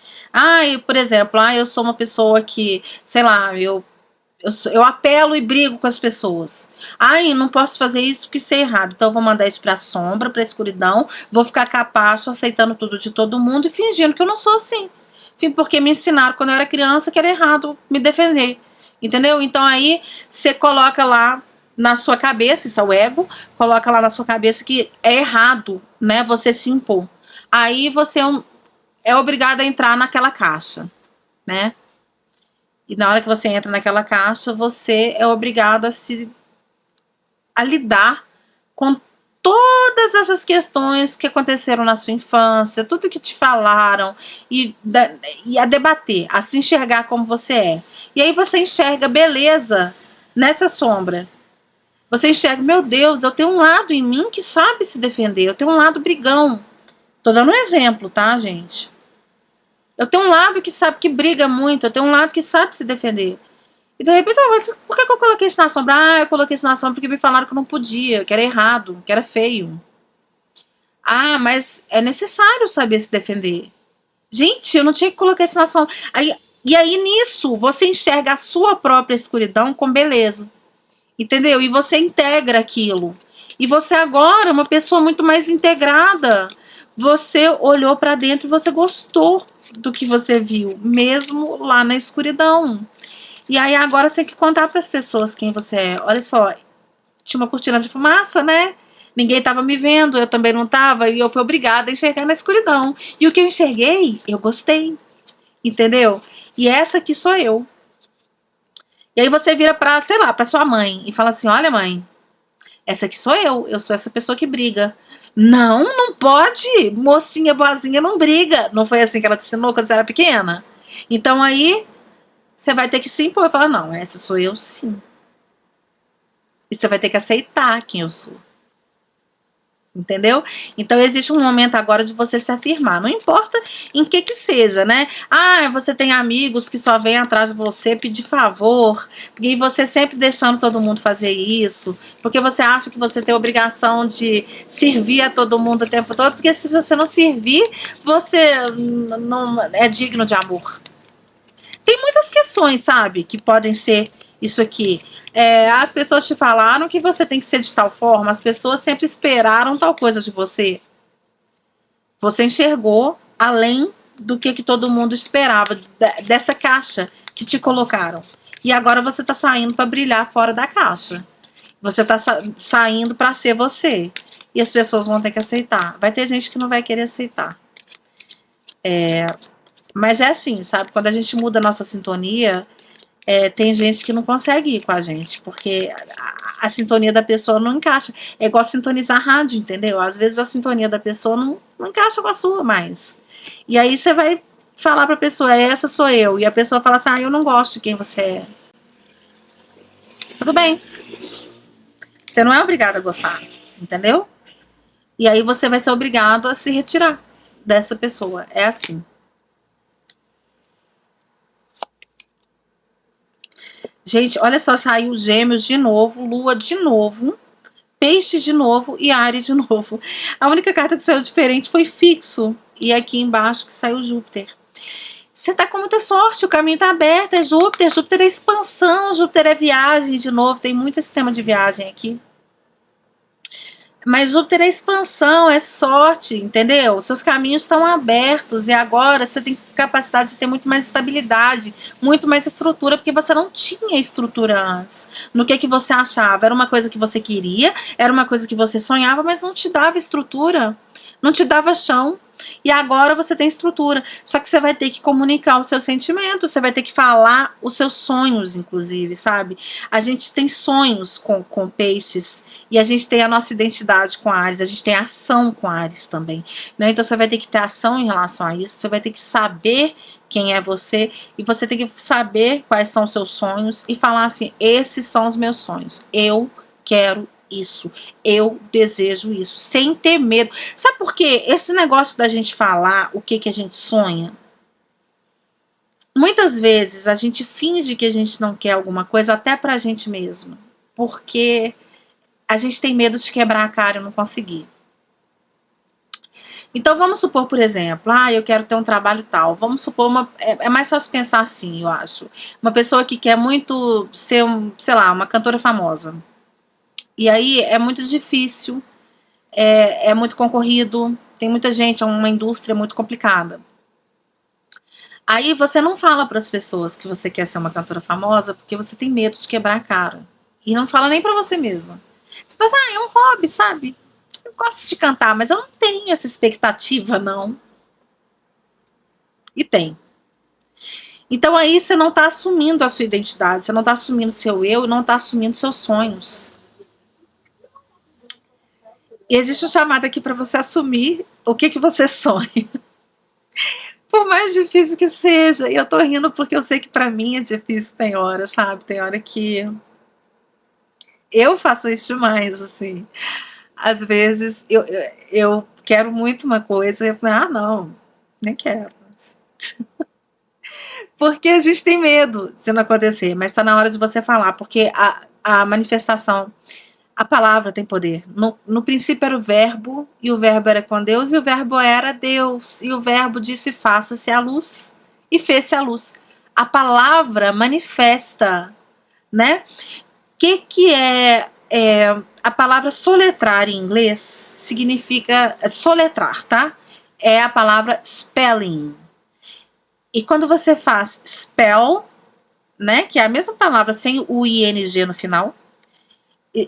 A: Por exemplo, eu sou uma pessoa que, sei lá, eu apelo e brigo com as pessoas. Não posso fazer isso porque isso é errado. Então eu vou mandar isso para a sombra, para a escuridão, vou ficar capacho, aceitando tudo de todo mundo e fingindo que eu não sou assim. Porque me ensinaram quando eu era criança que era errado me defender. Entendeu? Então aí você coloca lá na sua cabeça, isso é o ego, coloca lá na sua cabeça que é errado, né, você se impor. Aí você é obrigado a entrar naquela caixa, né? E na hora que você entra naquela caixa, você é obrigado a lidar com todas essas questões que aconteceram na sua infância, tudo que te falaram, e a debater, a se enxergar como você é. E aí você enxerga beleza nessa sombra. Você enxerga, meu Deus, eu tenho um lado em mim que sabe se defender, eu tenho um lado brigão. Tô dando um exemplo, tá, gente? Eu tenho um lado que sabe que briga muito, eu tenho um lado que sabe se defender. E de repente, por que eu coloquei isso na sombra? Eu coloquei isso na sombra porque me falaram que eu não podia, que era errado, que era feio. Mas é necessário saber se defender. Gente, eu não tinha que colocar isso na sombra. E aí nisso, você enxerga a sua própria escuridão com beleza. Entendeu? E você integra aquilo. E você agora é uma pessoa muito mais integrada. Você olhou para dentro e você gostou do que você viu, mesmo lá na escuridão. E aí agora você tem que contar para as pessoas quem você é. Olha só, tinha uma cortina de fumaça, né? Ninguém estava me vendo, eu também não estava, e eu fui obrigada a enxergar na escuridão. E o que eu enxerguei, eu gostei. Entendeu? E essa aqui sou eu. E aí você vira pra, sei lá, pra sua mãe e fala assim, olha mãe, essa aqui sou eu sou essa pessoa que briga. Não pode, mocinha boazinha não briga. Não foi assim que ela te ensinou quando você era pequena? Então aí, você vai ter que se impor e falar, não, essa sou eu sim. E você vai ter que aceitar quem eu sou. Entendeu? Então existe um momento agora de você se afirmar, não importa em que seja, né? Você tem amigos que só vêm atrás de você pedir favor, e você sempre deixando todo mundo fazer isso, porque você acha que você tem a obrigação de servir a todo mundo o tempo todo, porque se você não servir, você não é digno de amor. Tem muitas questões, sabe, que podem ser Isso aqui. As pessoas te falaram que você tem que ser de tal forma, as pessoas sempre esperaram tal coisa de você. Você enxergou além do que todo mundo esperava, dessa caixa que te colocaram. E agora você está saindo para brilhar fora da caixa. Você está saindo para ser você. E as pessoas vão ter que aceitar. Vai ter gente que não vai querer aceitar. Mas é assim, sabe? Quando a gente muda a nossa sintonia, tem gente que não consegue ir com a gente, porque a sintonia da pessoa não encaixa. É igual sintonizar rádio, entendeu? Às vezes a sintonia da pessoa não encaixa com a sua mais. E aí você vai falar pra pessoa, essa sou eu. E a pessoa fala assim, eu não gosto de quem você é. Tudo bem. Você não é obrigado a gostar, entendeu? E aí você vai ser obrigado a se retirar dessa pessoa. É assim. Gente, olha só, saiu Gêmeos de novo, Lua de novo, Peixes de novo e Áries de novo. A única carta que saiu diferente foi Fixo. E aqui embaixo que saiu Júpiter. Você tá com muita sorte, o caminho tá aberto, é Júpiter. Júpiter é expansão, Júpiter é viagem de novo. Tem muito esse tema de viagem aqui. Mas Júpiter é expansão, é sorte, entendeu? Seus caminhos estão abertos e agora você tem capacidade de ter muito mais estabilidade, muito mais estrutura, porque você não tinha estrutura antes. No que você achava? Era uma coisa que você queria, era uma coisa que você sonhava, mas não te dava estrutura, não te dava chão. E agora você tem estrutura, só que você vai ter que comunicar os seus sentimentos, você vai ter que falar os seus sonhos, inclusive, sabe? A gente tem sonhos com peixes e a gente tem a nossa identidade com Áries, a gente tem ação com Áries também, né? Então você vai ter que ter ação em relação a isso, você vai ter que saber quem é você e você tem que saber quais são os seus sonhos e falar assim, esses são os meus sonhos, eu quero isso, eu desejo isso, sem ter medo. Sabe por quê? Esse negócio da gente falar o que a gente sonha, muitas vezes a gente finge que a gente não quer alguma coisa até pra gente mesmo, porque a gente tem medo de quebrar a cara e não conseguir. Então vamos supor, por exemplo, eu quero ter um trabalho tal. Vamos supor, é mais fácil pensar assim, eu acho. Uma pessoa que quer muito ser, sei lá, uma cantora famosa. E aí é muito difícil, é muito concorrido, tem muita gente, é uma indústria muito complicada. Aí você não fala para as pessoas que você quer ser uma cantora famosa porque você tem medo de quebrar a cara. E não fala nem para você mesma. Você pensa, é um hobby, sabe? Eu gosto de cantar, mas eu não tenho essa expectativa, não. E tem. Então aí você não está assumindo a sua identidade, você não está assumindo seu eu, não está assumindo seus sonhos. E existe um chamado aqui para você assumir o que você sonha. Por mais difícil que seja. E eu tô rindo porque eu sei que para mim é difícil, tem hora, sabe? Tem hora que eu faço isso demais, assim. Às vezes eu quero muito uma coisa e eu falo, não, nem quero. Porque a gente tem medo de não acontecer, mas tá na hora de você falar, porque a manifestação, a palavra tem poder. No princípio era o verbo, e o verbo era com Deus, e o verbo era Deus. E o verbo disse, faça-se a luz, e fez-se a luz. A palavra manifesta, né? O que é a palavra soletrar em inglês? Significa soletrar, tá? É a palavra spelling. E quando você faz spell, né? Que é a mesma palavra sem o ing no final.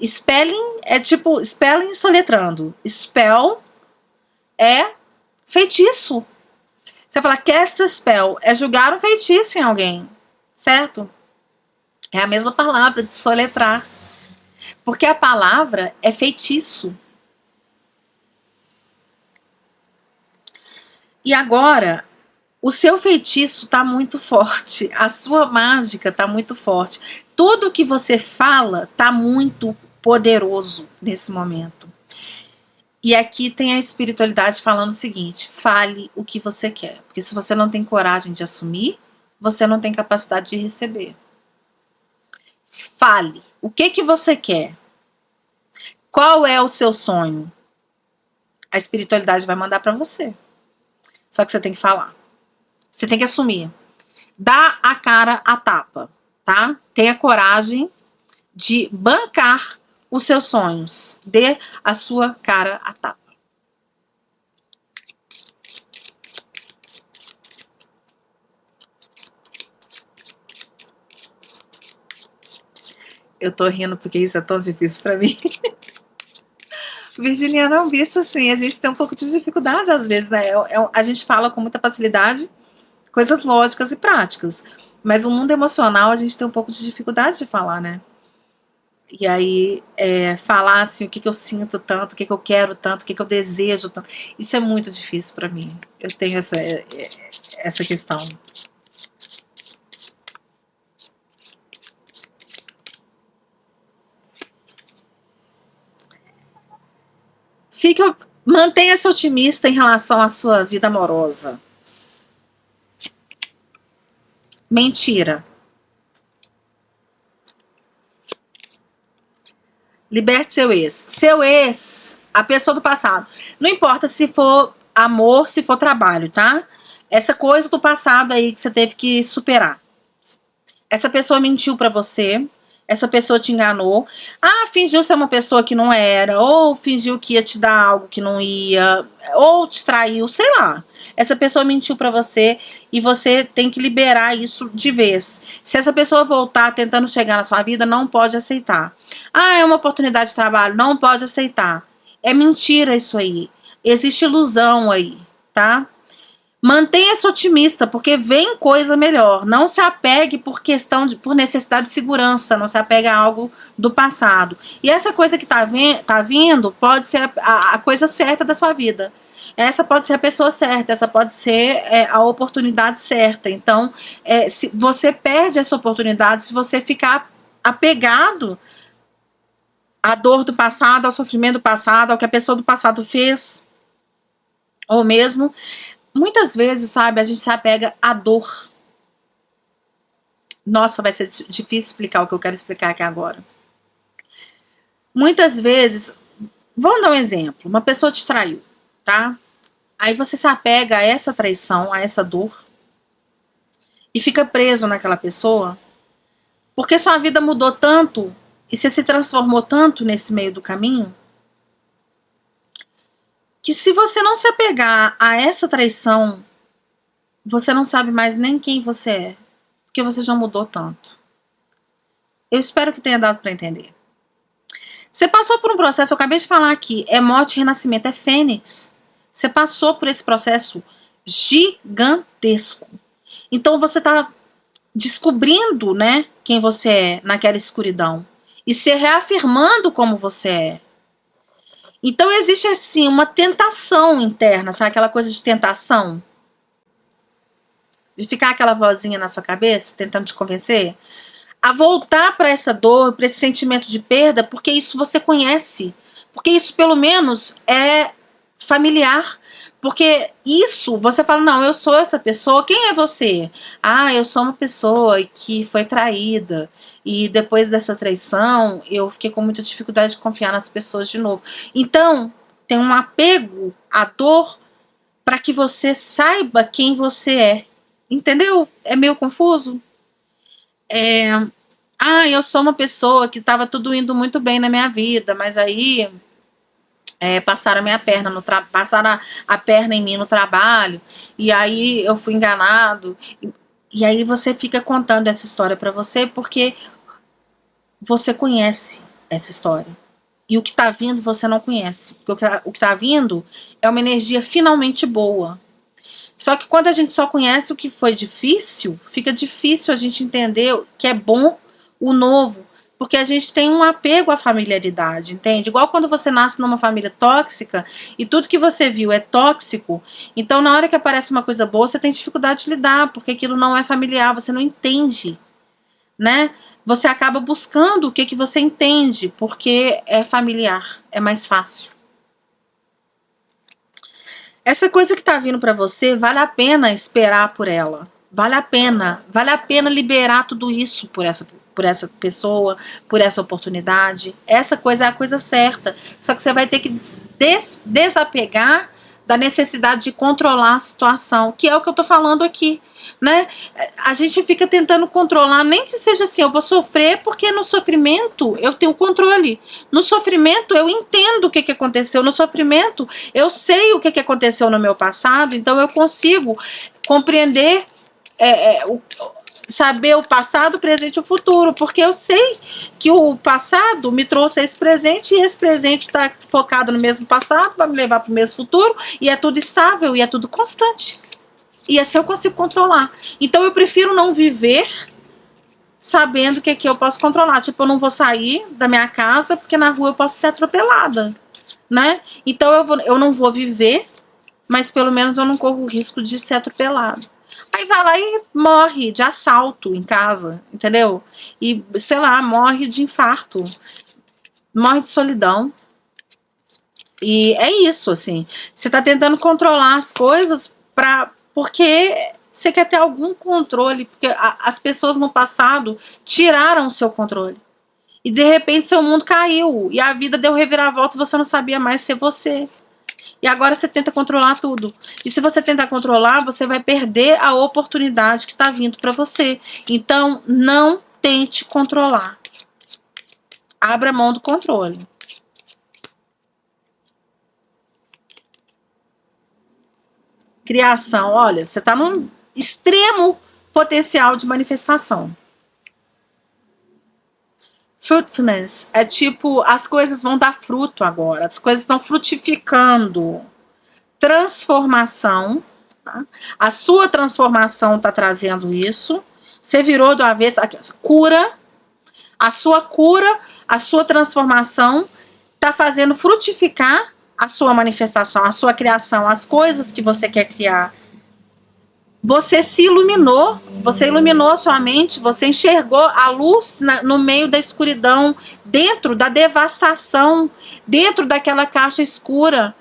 A: Spelling é tipo spelling soletrando. Spell é feitiço. Você fala cast a spell é jogar um feitiço em alguém, certo? É a mesma palavra de soletrar. Porque a palavra é feitiço. E agora, o seu feitiço está muito forte, a sua mágica está muito forte. Tudo que você fala está muito poderoso nesse momento. E aqui tem a espiritualidade falando o seguinte, fale o que você quer. Porque se você não tem coragem de assumir, você não tem capacidade de receber. Fale. O que você quer? Qual é o seu sonho? A espiritualidade vai mandar para você. Só que você tem que falar. Você tem que assumir. Dá a cara a tapa. tá? Tenha coragem de bancar os seus sonhos. Dê a sua cara a tapa. Eu tô rindo porque isso é tão difícil pra mim. Virginiano é um bicho assim, a gente tem um pouco de dificuldade às vezes, né? A gente fala com muita facilidade coisas lógicas e práticas, mas o mundo emocional a gente tem um pouco de dificuldade de falar, né? E aí, falar assim, o que eu sinto tanto, o que eu quero tanto, o que eu desejo tanto, isso é muito difícil pra mim. Eu tenho essa questão. Mantenha-se otimista em relação à sua vida amorosa. Mentira. Liberte seu ex. Seu ex, a pessoa do passado. Não importa se for amor, se for trabalho, tá? Essa coisa do passado aí que você teve que superar. Essa pessoa mentiu pra você. Essa pessoa te enganou. Fingiu ser uma pessoa que não era. Ou fingiu que ia te dar algo que não ia. Ou te traiu, sei lá. Essa pessoa mentiu pra você e você tem que liberar isso de vez. Se essa pessoa voltar tentando chegar na sua vida, não pode aceitar. É uma oportunidade de trabalho, não pode aceitar. É mentira isso aí. Existe ilusão aí, tá? Mantenha-se otimista, porque vem coisa melhor. Não se apegue por necessidade de segurança, não se apegue a algo do passado. E essa coisa que tá vindo pode ser a coisa certa da sua vida. Essa pode ser a pessoa certa, essa pode ser a oportunidade certa. Então, se você perde essa oportunidade, se você ficar apegado à dor do passado, ao sofrimento do passado, ao que a pessoa do passado fez, ou mesmo... Muitas vezes, sabe, a gente se apega à dor. Nossa, vai ser difícil explicar o que eu quero explicar aqui agora. Muitas vezes, vamos dar um exemplo. Uma pessoa te traiu, tá? Aí você se apega a essa traição, a essa dor, e fica preso naquela pessoa, porque sua vida mudou tanto, e você se transformou tanto nesse meio do caminho, que se você não se apegar a essa traição, você não sabe mais nem quem você é, porque você já mudou tanto. Eu espero que tenha dado para entender. Você passou por um processo, eu acabei de falar aqui, é morte e renascimento, é fênix. Você passou por esse processo gigantesco. Então você está descobrindo, né, quem você é naquela escuridão e se reafirmando como você é. Então existe assim uma tentação interna, sabe aquela coisa de tentação? De ficar aquela vozinha na sua cabeça tentando te convencer a voltar para essa dor, para esse sentimento de perda, porque isso você conhece, porque isso pelo menos é familiar, porque isso você fala, não, eu sou essa pessoa. Quem é você? Eu sou uma pessoa que foi traída e depois dessa traição eu fiquei com muita dificuldade de confiar nas pessoas de novo. Então tem um apego à dor para que você saiba quem você é. Entendeu? É meio confuso? Eu sou uma pessoa que estava tudo indo muito bem na minha vida, mas aí passaram a perna em mim no trabalho, e aí eu fui enganado, e aí você fica contando essa história para você, porque você conhece essa história, e o que está vindo você não conhece, porque o que está vindo é uma energia finalmente boa. Só que quando a gente só conhece o que foi difícil, fica difícil a gente entender que é bom o novo, porque a gente tem um apego à familiaridade, entende? Igual quando você nasce numa família tóxica e tudo que você viu é tóxico, então na hora que aparece uma coisa boa, você tem dificuldade de lidar, porque aquilo não é familiar, você não entende, né? Você acaba buscando o que você entende, porque é familiar, é mais fácil. Essa coisa que tá vindo para você, vale a pena esperar por ela. Vale a pena liberar tudo isso por essa pessoa, por essa oportunidade. Essa coisa é a coisa certa. Só que você vai ter que desapegar da necessidade de controlar a situação, que é o que eu tô falando aqui, né? A gente fica tentando controlar, nem que seja assim, eu vou sofrer porque no sofrimento eu tenho controle. No sofrimento eu entendo o que aconteceu. No sofrimento eu sei o que aconteceu no meu passado, então eu consigo compreender, saber o passado, o presente e o futuro, porque eu sei que o passado me trouxe esse presente e esse presente está focado no mesmo passado, vai me levar para o mesmo futuro, e é tudo estável e é tudo constante. E assim eu consigo controlar. Então eu prefiro não viver sabendo que aqui eu posso controlar. Tipo, eu não vou sair da minha casa porque na rua eu posso ser atropelada, né? Então eu não vou viver, mas pelo menos eu não corro o risco de ser atropelado. Aí vai lá e morre de assalto em casa, entendeu? E, sei lá, morre de infarto, morre de solidão. E é isso, assim. Você tá tentando controlar as coisas porque você quer ter algum controle, porque as pessoas no passado tiraram o seu controle. E de repente seu mundo caiu, e a vida deu reviravolta e você não sabia mais ser você. E agora você tenta controlar tudo. E se você tentar controlar, você vai perder a oportunidade que está vindo para você. Então, não tente controlar. Abra mão do controle. Criação. Olha, você está num extremo potencial de manifestação. Fruitfulness é tipo, as coisas vão dar fruto agora. As coisas estão frutificando. Transformação, tá? A sua transformação está trazendo isso. Você virou do avesso, aqui, cura, a sua transformação está fazendo frutificar a sua manifestação, a sua criação, as coisas que você quer criar. Você se iluminou, você iluminou a sua mente, você enxergou a luz no meio da escuridão, dentro da devastação, dentro daquela caixa escura,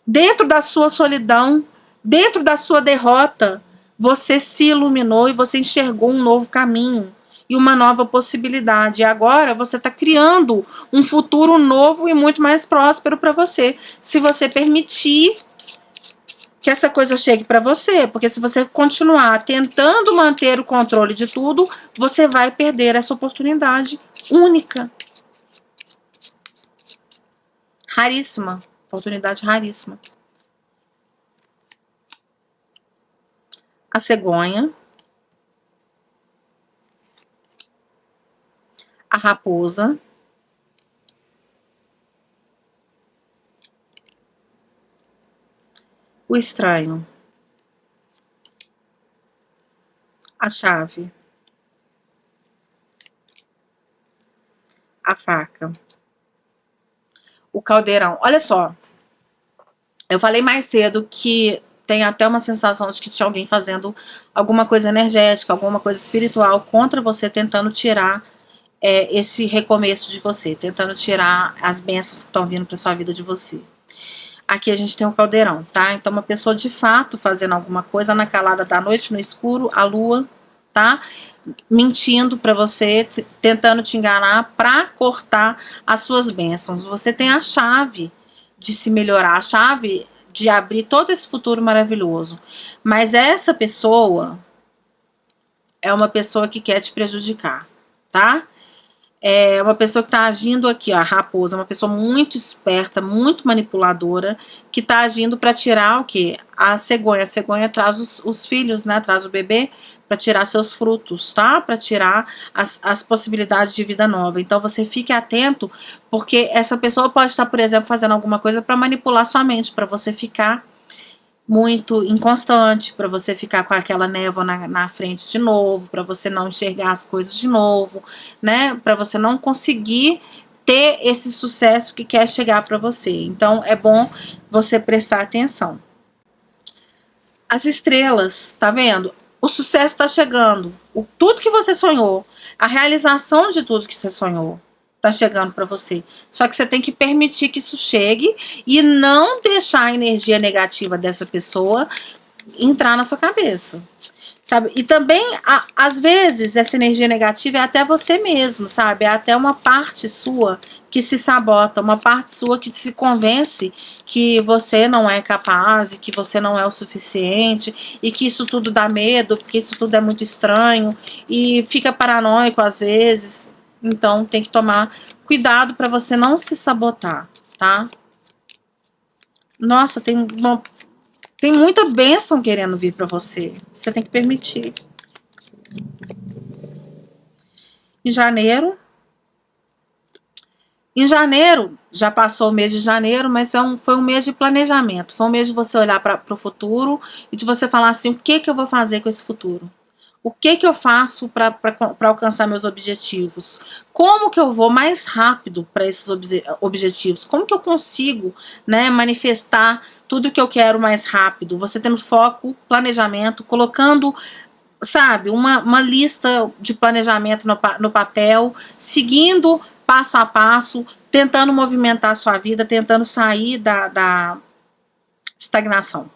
A: dentro da sua solidão, dentro da sua derrota, você se iluminou e você enxergou um novo caminho e uma nova possibilidade. E agora você está criando um futuro novo e muito mais próspero para você, se você permitir que essa coisa chegue para você, porque se você continuar tentando manter o controle de tudo, você vai perder essa oportunidade única. Raríssima. Oportunidade raríssima. A cegonha. A raposa. O estranho. A chave. A faca. O caldeirão. Olha só. Eu falei mais cedo que tem até uma sensação de que tinha alguém fazendo alguma coisa energética, alguma coisa espiritual contra você, tentando tirar esse recomeço de você, tentando tirar as bênçãos que estão vindo para sua vida de você. Aqui a gente tem um caldeirão, tá? Então uma pessoa de fato fazendo alguma coisa na calada da noite, no escuro, a lua, tá? Mentindo para você, tentando te enganar para cortar as suas bênçãos. Você tem a chave de se melhorar, a chave de abrir todo esse futuro maravilhoso. Mas essa pessoa é uma pessoa que quer te prejudicar, tá? É uma pessoa que está agindo aqui, ó, a raposa, uma pessoa muito esperta, muito manipuladora, que está agindo para tirar o quê? A cegonha. A cegonha traz os filhos, né? Traz o bebê para tirar seus frutos, tá? Para tirar as possibilidades de vida nova. Então você fique atento, porque essa pessoa pode estar, por exemplo, fazendo alguma coisa para manipular sua mente, para você ficar muito inconstante, para você ficar com aquela névoa na frente de novo, para você não enxergar as coisas de novo, né? Para você não conseguir ter esse sucesso que quer chegar para você. Então é bom você prestar atenção. As estrelas, tá vendo? O sucesso está chegando. Tudo que você sonhou, a realização de tudo que você sonhou, tá chegando para você. Só que você tem que permitir que isso chegue e não deixar a energia negativa dessa pessoa entrar na sua cabeça. sabe? E também, às vezes, essa energia negativa é até você mesmo, sabe? É até uma parte sua que se sabota, uma parte sua que se convence que você não é capaz e que você não é o suficiente e que isso tudo dá medo, porque isso tudo é muito estranho e fica paranoico às vezes. Então, tem que tomar cuidado para você não se sabotar, tá? Nossa, tem muita bênção querendo vir para você. Você tem que permitir. Em janeiro. Em janeiro, já passou o mês de janeiro, mas foi um mês de planejamento. Foi um mês de você olhar para o futuro e de você falar assim, o que eu vou fazer com esse futuro? O que eu faço para alcançar meus objetivos? Como que eu vou mais rápido para esses objetivos? Como que eu consigo, né, manifestar tudo que eu quero mais rápido? Você tendo foco, planejamento, colocando, sabe, uma lista de planejamento no papel, seguindo passo a passo, tentando movimentar a sua vida, tentando sair da estagnação.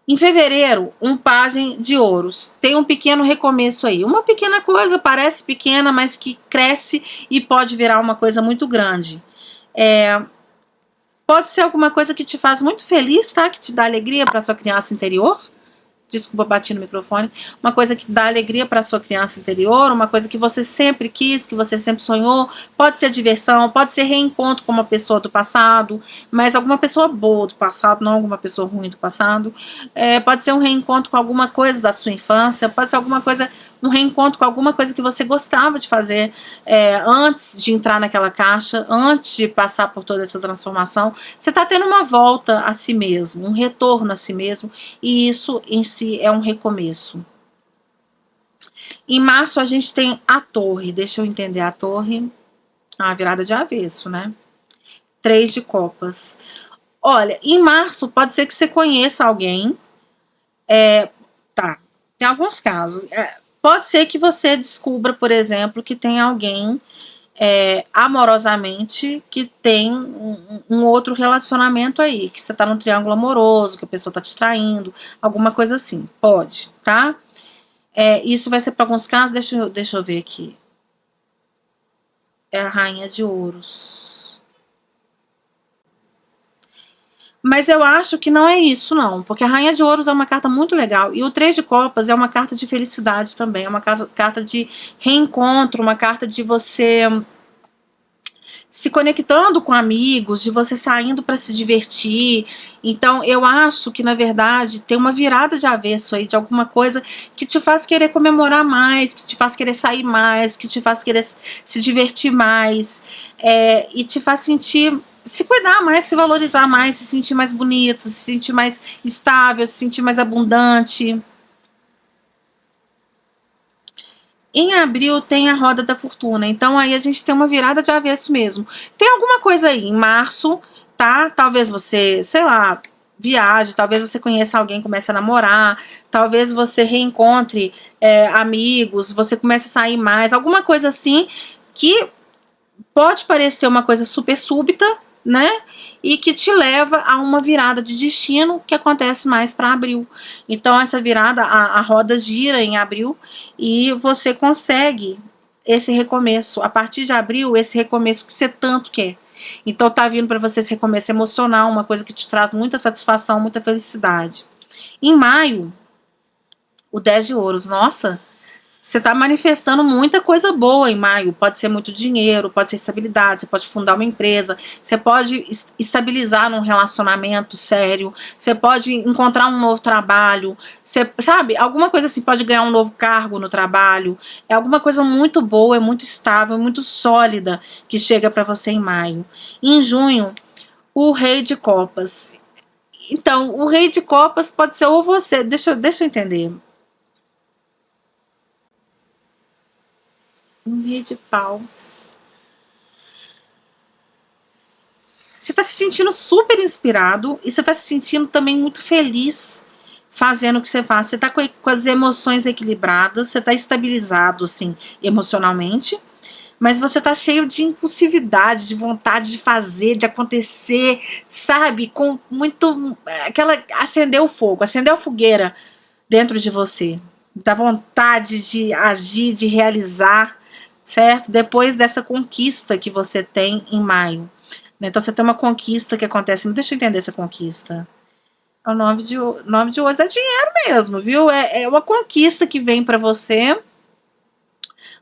A: Em fevereiro, um pajem de ouros. Tem um pequeno recomeço aí. Uma pequena coisa, parece pequena, mas que cresce e pode virar uma coisa muito grande. Pode ser alguma coisa que te faz muito feliz, tá? Que te dá alegria para sua criança interior. Desculpa, bati no microfone. Uma coisa que dá alegria para sua criança interior, uma coisa que você sempre quis, que você sempre sonhou. Pode ser diversão, pode ser reencontro com uma pessoa do passado, mas alguma pessoa boa do passado, não alguma pessoa ruim do passado. Pode ser um reencontro com alguma coisa da sua infância, pode ser alguma coisa, um reencontro com alguma coisa que você gostava de fazer antes de entrar naquela caixa, antes de passar por toda essa transformação. Você está tendo uma volta a si mesmo, um retorno a si mesmo, e isso em si é um recomeço. Em março a gente tem a torre, deixa eu entender a torre, a virada de avesso, né? 3 de copas. Olha, em março pode ser que você conheça alguém, tem alguns casos, pode ser que você descubra, por exemplo, que tem alguém amorosamente que tem um outro relacionamento aí, que você tá num triângulo amoroso, que a pessoa tá te traindo, alguma coisa assim, pode, tá? Isso vai ser para alguns casos, deixa eu ver aqui. É a rainha de ouros. Mas eu acho que não é isso, não. Porque a rainha de ouros é uma carta muito legal. E o 3 de copas é uma carta de felicidade também. É uma carta de reencontro, uma carta de você se conectando com amigos, de você saindo para se divertir. Então, eu acho que, na verdade, tem uma virada de avesso aí, de alguma coisa que te faz querer comemorar mais, que te faz querer sair mais, que te faz querer se divertir mais, e te faz sentir, se cuidar mais, se valorizar mais, se sentir mais bonito, se sentir mais estável, se sentir mais abundante. Em abril tem a roda da fortuna, então aí a gente tem uma virada de avesso mesmo. Tem alguma coisa aí, em março, tá? Talvez você, sei lá, viaje, talvez você conheça alguém, comece a namorar, talvez você reencontre amigos, você comece a sair mais, alguma coisa assim que pode parecer uma coisa super súbita, né? E que te leva a uma virada de destino que acontece mais para abril. Então, essa virada, a roda gira em abril e você consegue esse recomeço. A partir de abril, esse recomeço que você tanto quer. Então, tá vindo para você esse recomeço emocional, uma coisa que te traz muita satisfação, muita felicidade. Em maio, o 10 de ouros. Nossa, você está manifestando muita coisa boa em maio. Pode ser muito dinheiro, pode ser estabilidade, você pode fundar uma empresa, você pode estabilizar num relacionamento sério, você pode encontrar um novo trabalho, você, sabe, alguma coisa assim, pode ganhar um novo cargo no trabalho. É alguma coisa muito boa, é muito estável, muito sólida que chega para você em maio. Em junho, o Rei de Copas. Então, o Rei de Copas pode ser ou você, deixa eu entender. Um Rei de Paus. Você está se sentindo super inspirado e você está se sentindo também muito feliz fazendo o que você faz. Você está com as emoções equilibradas, você está estabilizado, assim, emocionalmente, mas você está cheio de impulsividade, de vontade de fazer, de acontecer, sabe? Com muito... acender o fogo, acender a fogueira, dentro de você, da vontade de agir, de realizar, certo? Depois dessa conquista que você tem em maio. Então você tem uma conquista que acontece, deixa eu entender essa conquista. O nome de ouros é dinheiro mesmo, viu? É uma conquista que vem para você,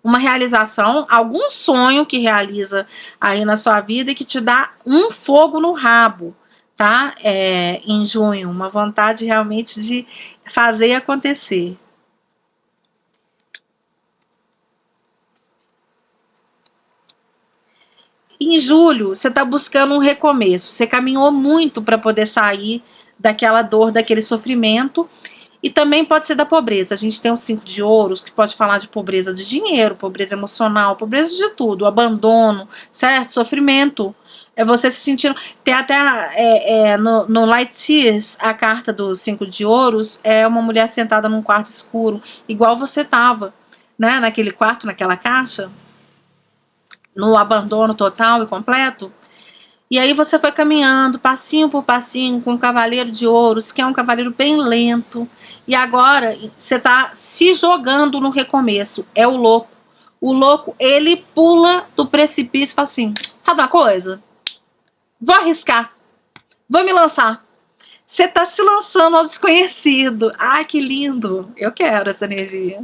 A: uma realização, algum sonho que realiza aí na sua vida e que te dá um fogo no rabo, tá? Em junho, uma vontade realmente de fazer acontecer. Em julho, você está buscando um recomeço. Você caminhou muito para poder sair daquela dor, daquele sofrimento. E também pode ser da pobreza. A gente tem o 5 de ouros, que pode falar de pobreza de dinheiro, pobreza emocional, pobreza de tudo, abandono, certo? Sofrimento. É você se sentindo. Tem até no Light Seas, a carta do 5 de ouros é uma mulher sentada num quarto escuro, igual você estava, né? Naquele quarto, naquela caixa, no abandono total e completo. E aí você foi caminhando, passinho por passinho, com o Cavaleiro de Ouros, que é um cavaleiro bem lento. E agora você está se jogando no recomeço. É o louco. O louco, ele pula do precipício e fala assim, sabe uma coisa? Vou arriscar. Vou me lançar. Você está se lançando ao desconhecido. Ai, que lindo. Eu quero essa energia.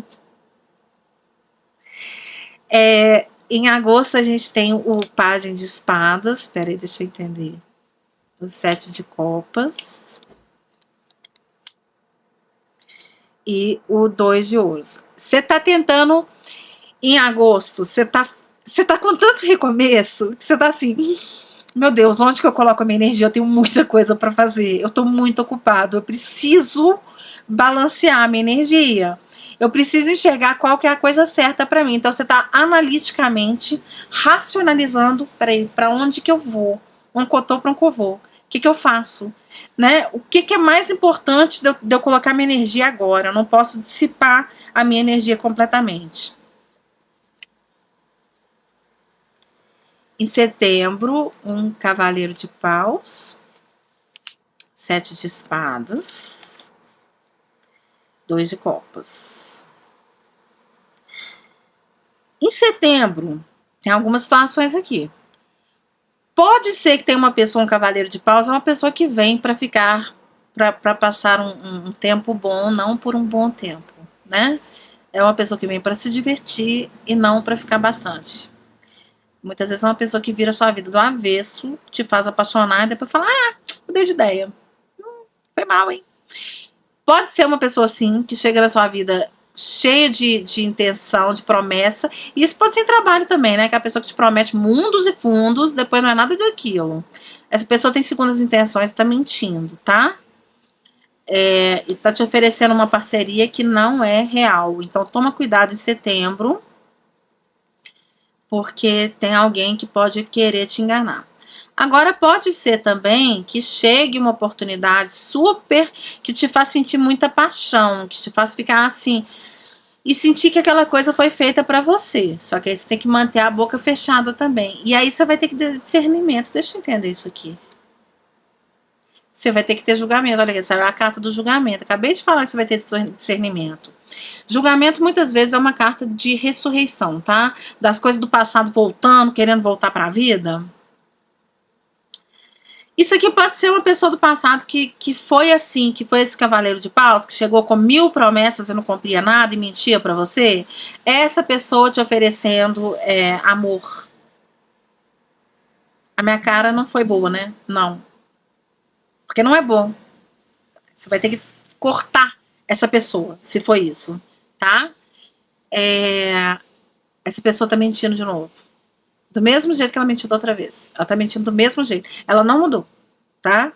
A: Em agosto a gente tem o Pajem de Espadas. Espera aí, deixa eu entender. O 7 de Copas. E o 2 de Ouros. Você tá tentando, em agosto, você tá com tanto recomeço, que você tá assim, meu Deus, onde que eu coloco a minha energia? Eu tenho muita coisa para fazer, eu tô muito ocupado, eu preciso balancear a minha energia. Eu preciso enxergar qual que é a coisa certa para mim. Então você tá analiticamente racionalizando, para onde que eu vou? Onde que eu tô, para onde que eu vou? O que eu faço? Né? O que é mais importante de eu colocar minha energia agora? Eu não posso dissipar a minha energia completamente. Em setembro, um Cavaleiro de Paus, 7 de Espadas, 2 de Copas. Em setembro, tem algumas situações aqui. Pode ser que tenha uma pessoa, um Cavaleiro de Paus, é uma pessoa que vem para ficar, para passar um tempo bom, não por um bom tempo, né? É uma pessoa que vem para se divertir e não para ficar bastante. Muitas vezes é uma pessoa que vira sua vida do avesso, te faz apaixonar e depois fala, mudei de ideia. Foi mal, hein? Pode ser uma pessoa assim, que chega na sua vida cheia de intenção, de promessa, e isso pode ser em trabalho também, né? Que é a pessoa que te promete mundos e fundos, depois não é nada daquilo. Essa pessoa tem segundas intenções, tá mentindo, tá? E tá te oferecendo uma parceria que não é real. Então toma cuidado em setembro, porque tem alguém que pode querer te enganar. Agora pode ser também que chegue uma oportunidade super que te faz sentir muita paixão, que te faz ficar assim e sentir que aquela coisa foi feita para você. Só que aí você tem que manter a boca fechada também. E aí você vai ter que ter discernimento. Deixa eu entender isso aqui. Você vai ter que ter julgamento. Olha aqui, saiu a carta do julgamento. Acabei de falar que você vai ter discernimento. Julgamento muitas vezes é uma carta de ressurreição, tá? Das coisas do passado voltando, querendo voltar para a vida. Isso aqui pode ser uma pessoa do passado que foi assim, que foi esse Cavaleiro de Paus, que chegou com 1000 promessas e não cumpria nada e mentia para você. Essa pessoa te oferecendo amor. A minha cara não foi boa, né? Não. Porque não é bom. Você vai ter que cortar essa pessoa, se for isso, tá? Essa pessoa tá mentindo de novo. Do mesmo jeito que ela mentiu da outra vez. Ela tá mentindo do mesmo jeito. Ela não mudou, tá?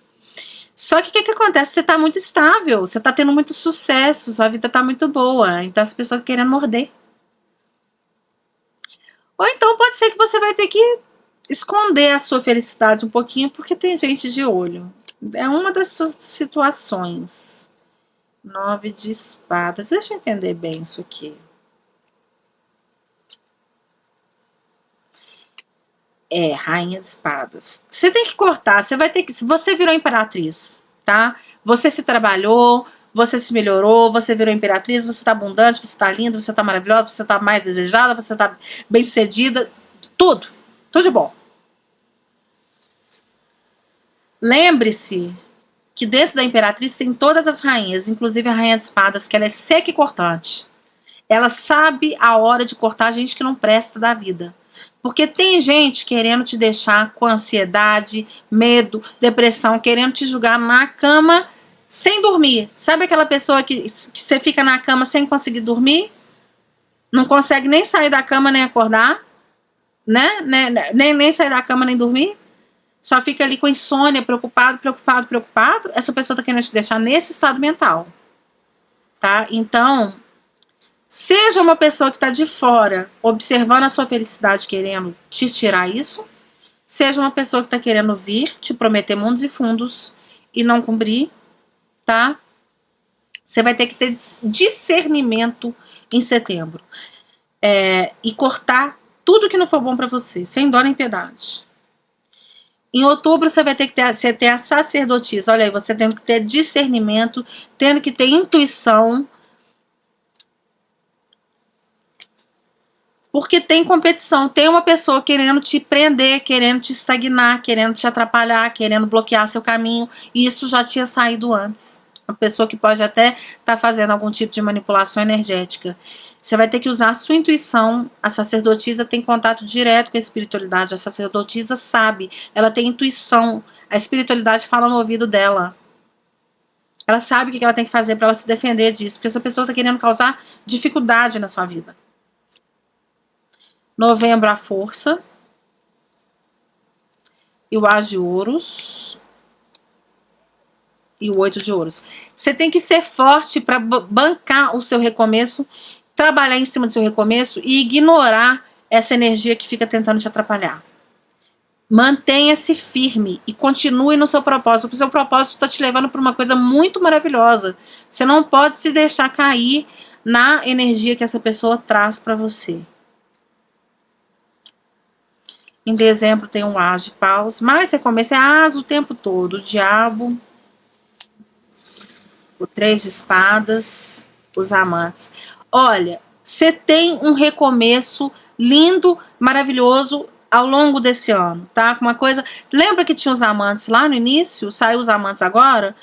A: Só que o que acontece? Você tá muito estável, você tá tendo muito sucesso, sua vida tá muito boa. Então essa pessoa tá querendo morder. Ou então pode ser que você vai ter que esconder a sua felicidade um pouquinho, porque tem gente de olho. É uma dessas situações. 9 de espadas. Deixa eu entender bem isso aqui. Rainha de espadas. Você tem que cortar, você vai ter que... Você virou imperatriz, tá? Você se trabalhou, você se melhorou, você virou imperatriz, você tá abundante, você tá linda, você tá maravilhosa, você tá mais desejada, você tá bem-sucedida, tudo de bom. Lembre-se que dentro da imperatriz tem todas as rainhas, inclusive a rainha de espadas, que ela é seca e cortante. Ela sabe a hora de cortar gente que não presta da vida. Porque tem gente querendo te deixar com ansiedade, medo, depressão, querendo te jogar na cama sem dormir. Sabe aquela pessoa que você fica na cama sem conseguir dormir? Não consegue nem sair da cama, nem acordar, né? Nem sair da cama, nem dormir. Só fica ali com insônia, preocupado. Essa pessoa tá querendo te deixar nesse estado mental. Tá? Então, seja uma pessoa que está de fora, observando a sua felicidade, querendo te tirar isso. Seja uma pessoa que está querendo vir, te prometer mundos e fundos e não cumprir, tá? Você vai ter que ter discernimento em setembro. E cortar tudo que não for bom para você, sem dó nem piedade. Em outubro você vai ter que ter a sacerdotisa. Olha aí, você tendo que ter discernimento, tendo que ter intuição. Porque tem competição, tem uma pessoa querendo te prender, querendo te estagnar, querendo te atrapalhar, querendo bloquear seu caminho, e isso já tinha saído antes. Uma pessoa que pode até estar fazendo algum tipo de manipulação energética. Você vai ter que usar a sua intuição. A sacerdotisa tem contato direto com a espiritualidade, a sacerdotisa sabe, ela tem intuição, a espiritualidade fala no ouvido dela. Ela sabe o que ela tem que fazer para ela se defender disso, porque essa pessoa está querendo causar dificuldade na sua vida. Novembro, a força. E o As de Ouros. E o 8 de Ouros. Você tem que ser forte para bancar o seu recomeço, trabalhar em cima do seu recomeço e ignorar essa energia que fica tentando te atrapalhar. Mantenha-se firme e continue no seu propósito, porque o seu propósito está te levando para uma coisa muito maravilhosa. Você não pode se deixar cair na energia que essa pessoa traz para você. Em dezembro tem um As de Paus, mas você começa As o tempo todo. O Diabo, o 3 de Espadas, os Amantes. Olha, você tem um recomeço lindo, maravilhoso ao longo desse ano, tá? Uma coisa. Lembra que tinha os Amantes lá no início? Saiu os Amantes agora?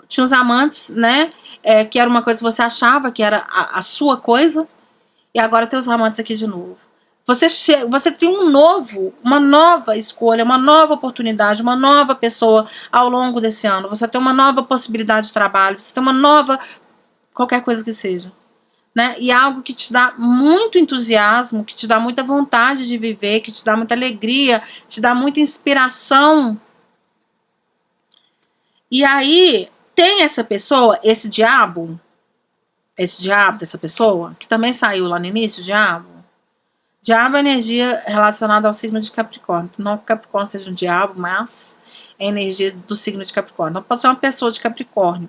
A: Tinha os Amantes, né? Que era uma coisa que você achava que era a sua coisa, e agora tem os Amantes aqui de novo. Você tem uma nova escolha, uma nova oportunidade, uma nova pessoa ao longo desse ano. Você tem uma nova possibilidade de trabalho, você tem uma nova, qualquer coisa que seja. Né? E algo que te dá muito entusiasmo, que te dá muita vontade de viver, que te dá muita alegria, te dá muita inspiração. E aí, tem essa pessoa, esse diabo dessa pessoa, que também saiu lá no início, o diabo. Diabo é energia relacionada ao signo de Capricórnio. Não que Capricórnio seja um diabo, mas é energia do signo de Capricórnio. Não pode ser uma pessoa de Capricórnio.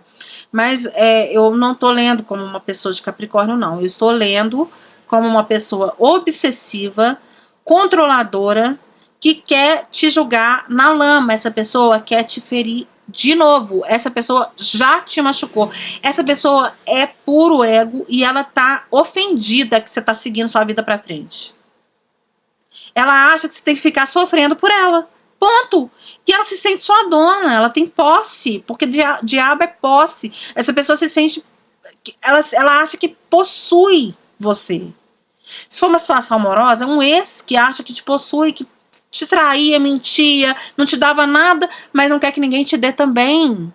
A: Mas eu não estou lendo como uma pessoa de Capricórnio, não. Eu estou lendo como uma pessoa obsessiva, controladora, que quer te jogar na lama. Essa pessoa quer te ferir de novo. Essa pessoa já te machucou. Essa pessoa é puro ego e ela tá ofendida que você tá seguindo sua vida pra frente. Ela acha que você tem que ficar sofrendo por ela. Ponto. E ela se sente sua dona. Ela tem posse. Porque diabo é posse. Essa pessoa se sente... Ela acha que possui você. Se for uma situação amorosa, é um ex que acha que te possui, que te traía, mentia, não te dava nada, mas não quer que ninguém te dê também.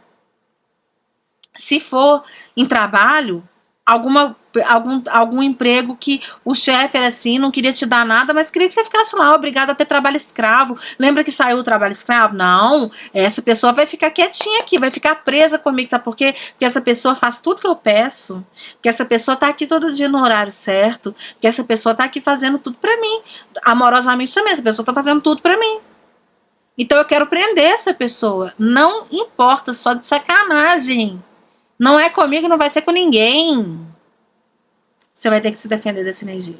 A: Se for em trabalho, algum emprego que o chefe era assim, não queria te dar nada, mas queria que você ficasse lá, obrigado a ter trabalho escravo. Lembra que saiu o trabalho escravo? Não, essa pessoa vai ficar quietinha aqui, vai ficar presa comigo, sabe por quê? Porque essa pessoa faz tudo que eu peço, porque essa pessoa tá aqui todo dia no horário certo, porque essa pessoa tá aqui fazendo tudo pra mim, amorosamente também, essa pessoa tá fazendo tudo pra mim. Então eu quero prender essa pessoa, não importa, só de sacanagem. Não é comigo, não vai ser com ninguém. Você vai ter que se defender dessa energia.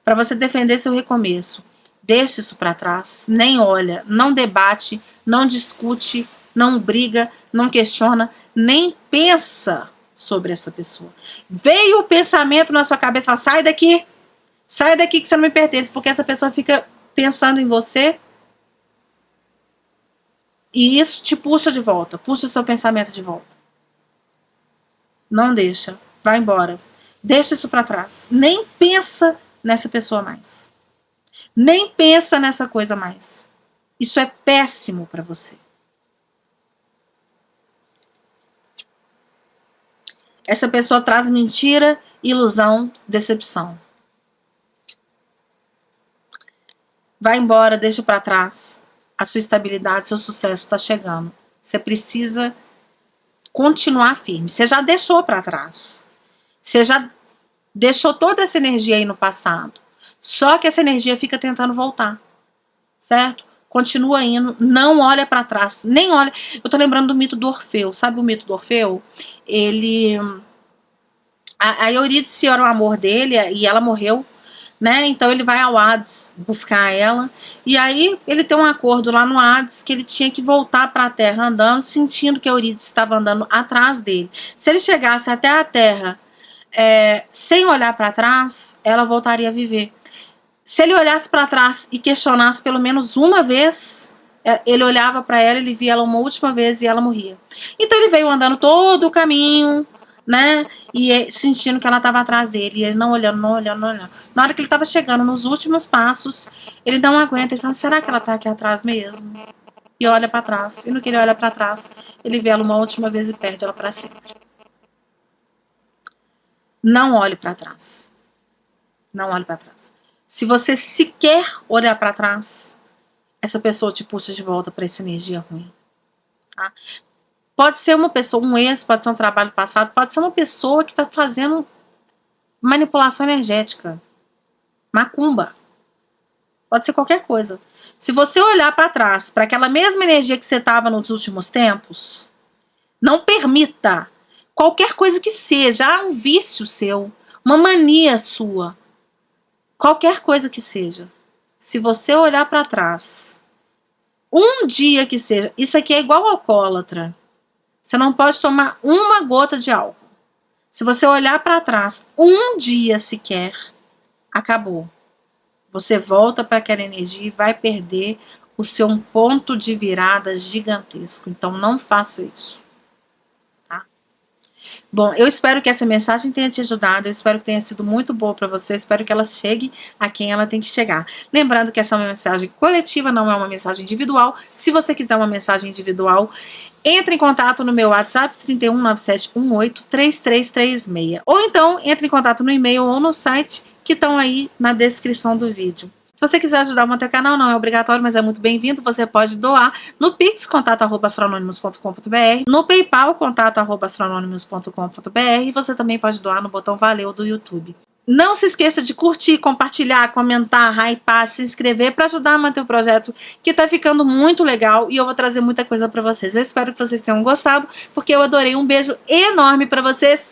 A: Para você defender seu recomeço, deixe isso para trás, nem olha, não debate, não discute, não briga, não questiona, nem pensa sobre essa pessoa. Veio o pensamento na sua cabeça, fala, sai daqui que você não me pertence, porque essa pessoa fica pensando em você e isso te puxa de volta, puxa o seu pensamento de volta. Não deixa, vai embora. Deixa isso para trás. Nem pensa nessa pessoa mais. Nem pensa nessa coisa mais. Isso é péssimo para você. Essa pessoa traz mentira, ilusão, decepção. Vai embora, deixa para trás. A sua estabilidade, seu sucesso está chegando. Você precisa continuar firme. Você já deixou para trás. Você já deixou toda essa energia aí no passado. Só que essa energia fica tentando voltar. Certo? Continua indo, não olha para trás, nem olha. Eu tô lembrando do mito do Orfeu. Sabe o mito do Orfeu? A Eurídice era o amor dele e ela morreu, né? Então ele vai ao Hades buscar ela. E aí ele tem um acordo lá no Hades que ele tinha que voltar para a Terra andando, sentindo que a Eurídice estava andando atrás dele. Se ele chegasse até a Terra sem olhar para trás, ela voltaria a viver. Se ele olhasse para trás e questionasse pelo menos uma vez, ele olhava para ela, ele via ela uma última vez e ela morria. Então ele veio andando todo o caminho, né? E sentindo que ela estava atrás dele, e ele não olhando. Na hora que ele estava chegando nos últimos passos, ele não aguenta, ele fala, será que ela está aqui atrás mesmo? E olha para trás. E no que ele olha para trás, ele vê ela uma última vez e perde ela para sempre. Não olhe para trás. Não olhe para trás. Se você sequer olhar para trás, essa pessoa te puxa de volta para essa energia ruim. Tá? Pode ser uma pessoa, um ex, pode ser um trabalho passado, pode ser uma pessoa que está fazendo manipulação energética, macumba. Pode ser qualquer coisa. Se você olhar para trás, para aquela mesma energia que você estava nos últimos tempos, não permita qualquer coisa que seja, um vício seu, uma mania sua, qualquer coisa que seja. Se você olhar para trás, um dia que seja, isso aqui é igual alcoólatra. Você não pode tomar uma gota de álcool. Se você olhar para trás, um dia sequer, acabou. Você volta para aquela energia e vai perder o seu ponto de virada gigantesco. Então não faça isso. Bom, eu espero que essa mensagem tenha te ajudado, eu espero que tenha sido muito boa para você, eu espero que ela chegue a quem ela tem que chegar. Lembrando que essa é uma mensagem coletiva, não é uma mensagem individual. Se você quiser uma mensagem individual, entre em contato no meu WhatsApp 3197183336. Ou então, entre em contato no e-mail ou no site que estão aí na descrição do vídeo. Se você quiser ajudar o Manter-Canal, não é obrigatório, mas é muito bem-vindo. Você pode doar no Pix, contato@astronônimos.com.br, no PayPal, contato@astronônimos.com.br, e você também pode doar no botão Valeu do YouTube. Não se esqueça de curtir, compartilhar, comentar, hypar, se inscrever para ajudar a manter o projeto, que está ficando muito legal e eu vou trazer muita coisa para vocês. Eu espero que vocês tenham gostado, porque eu adorei. Um beijo enorme para vocês.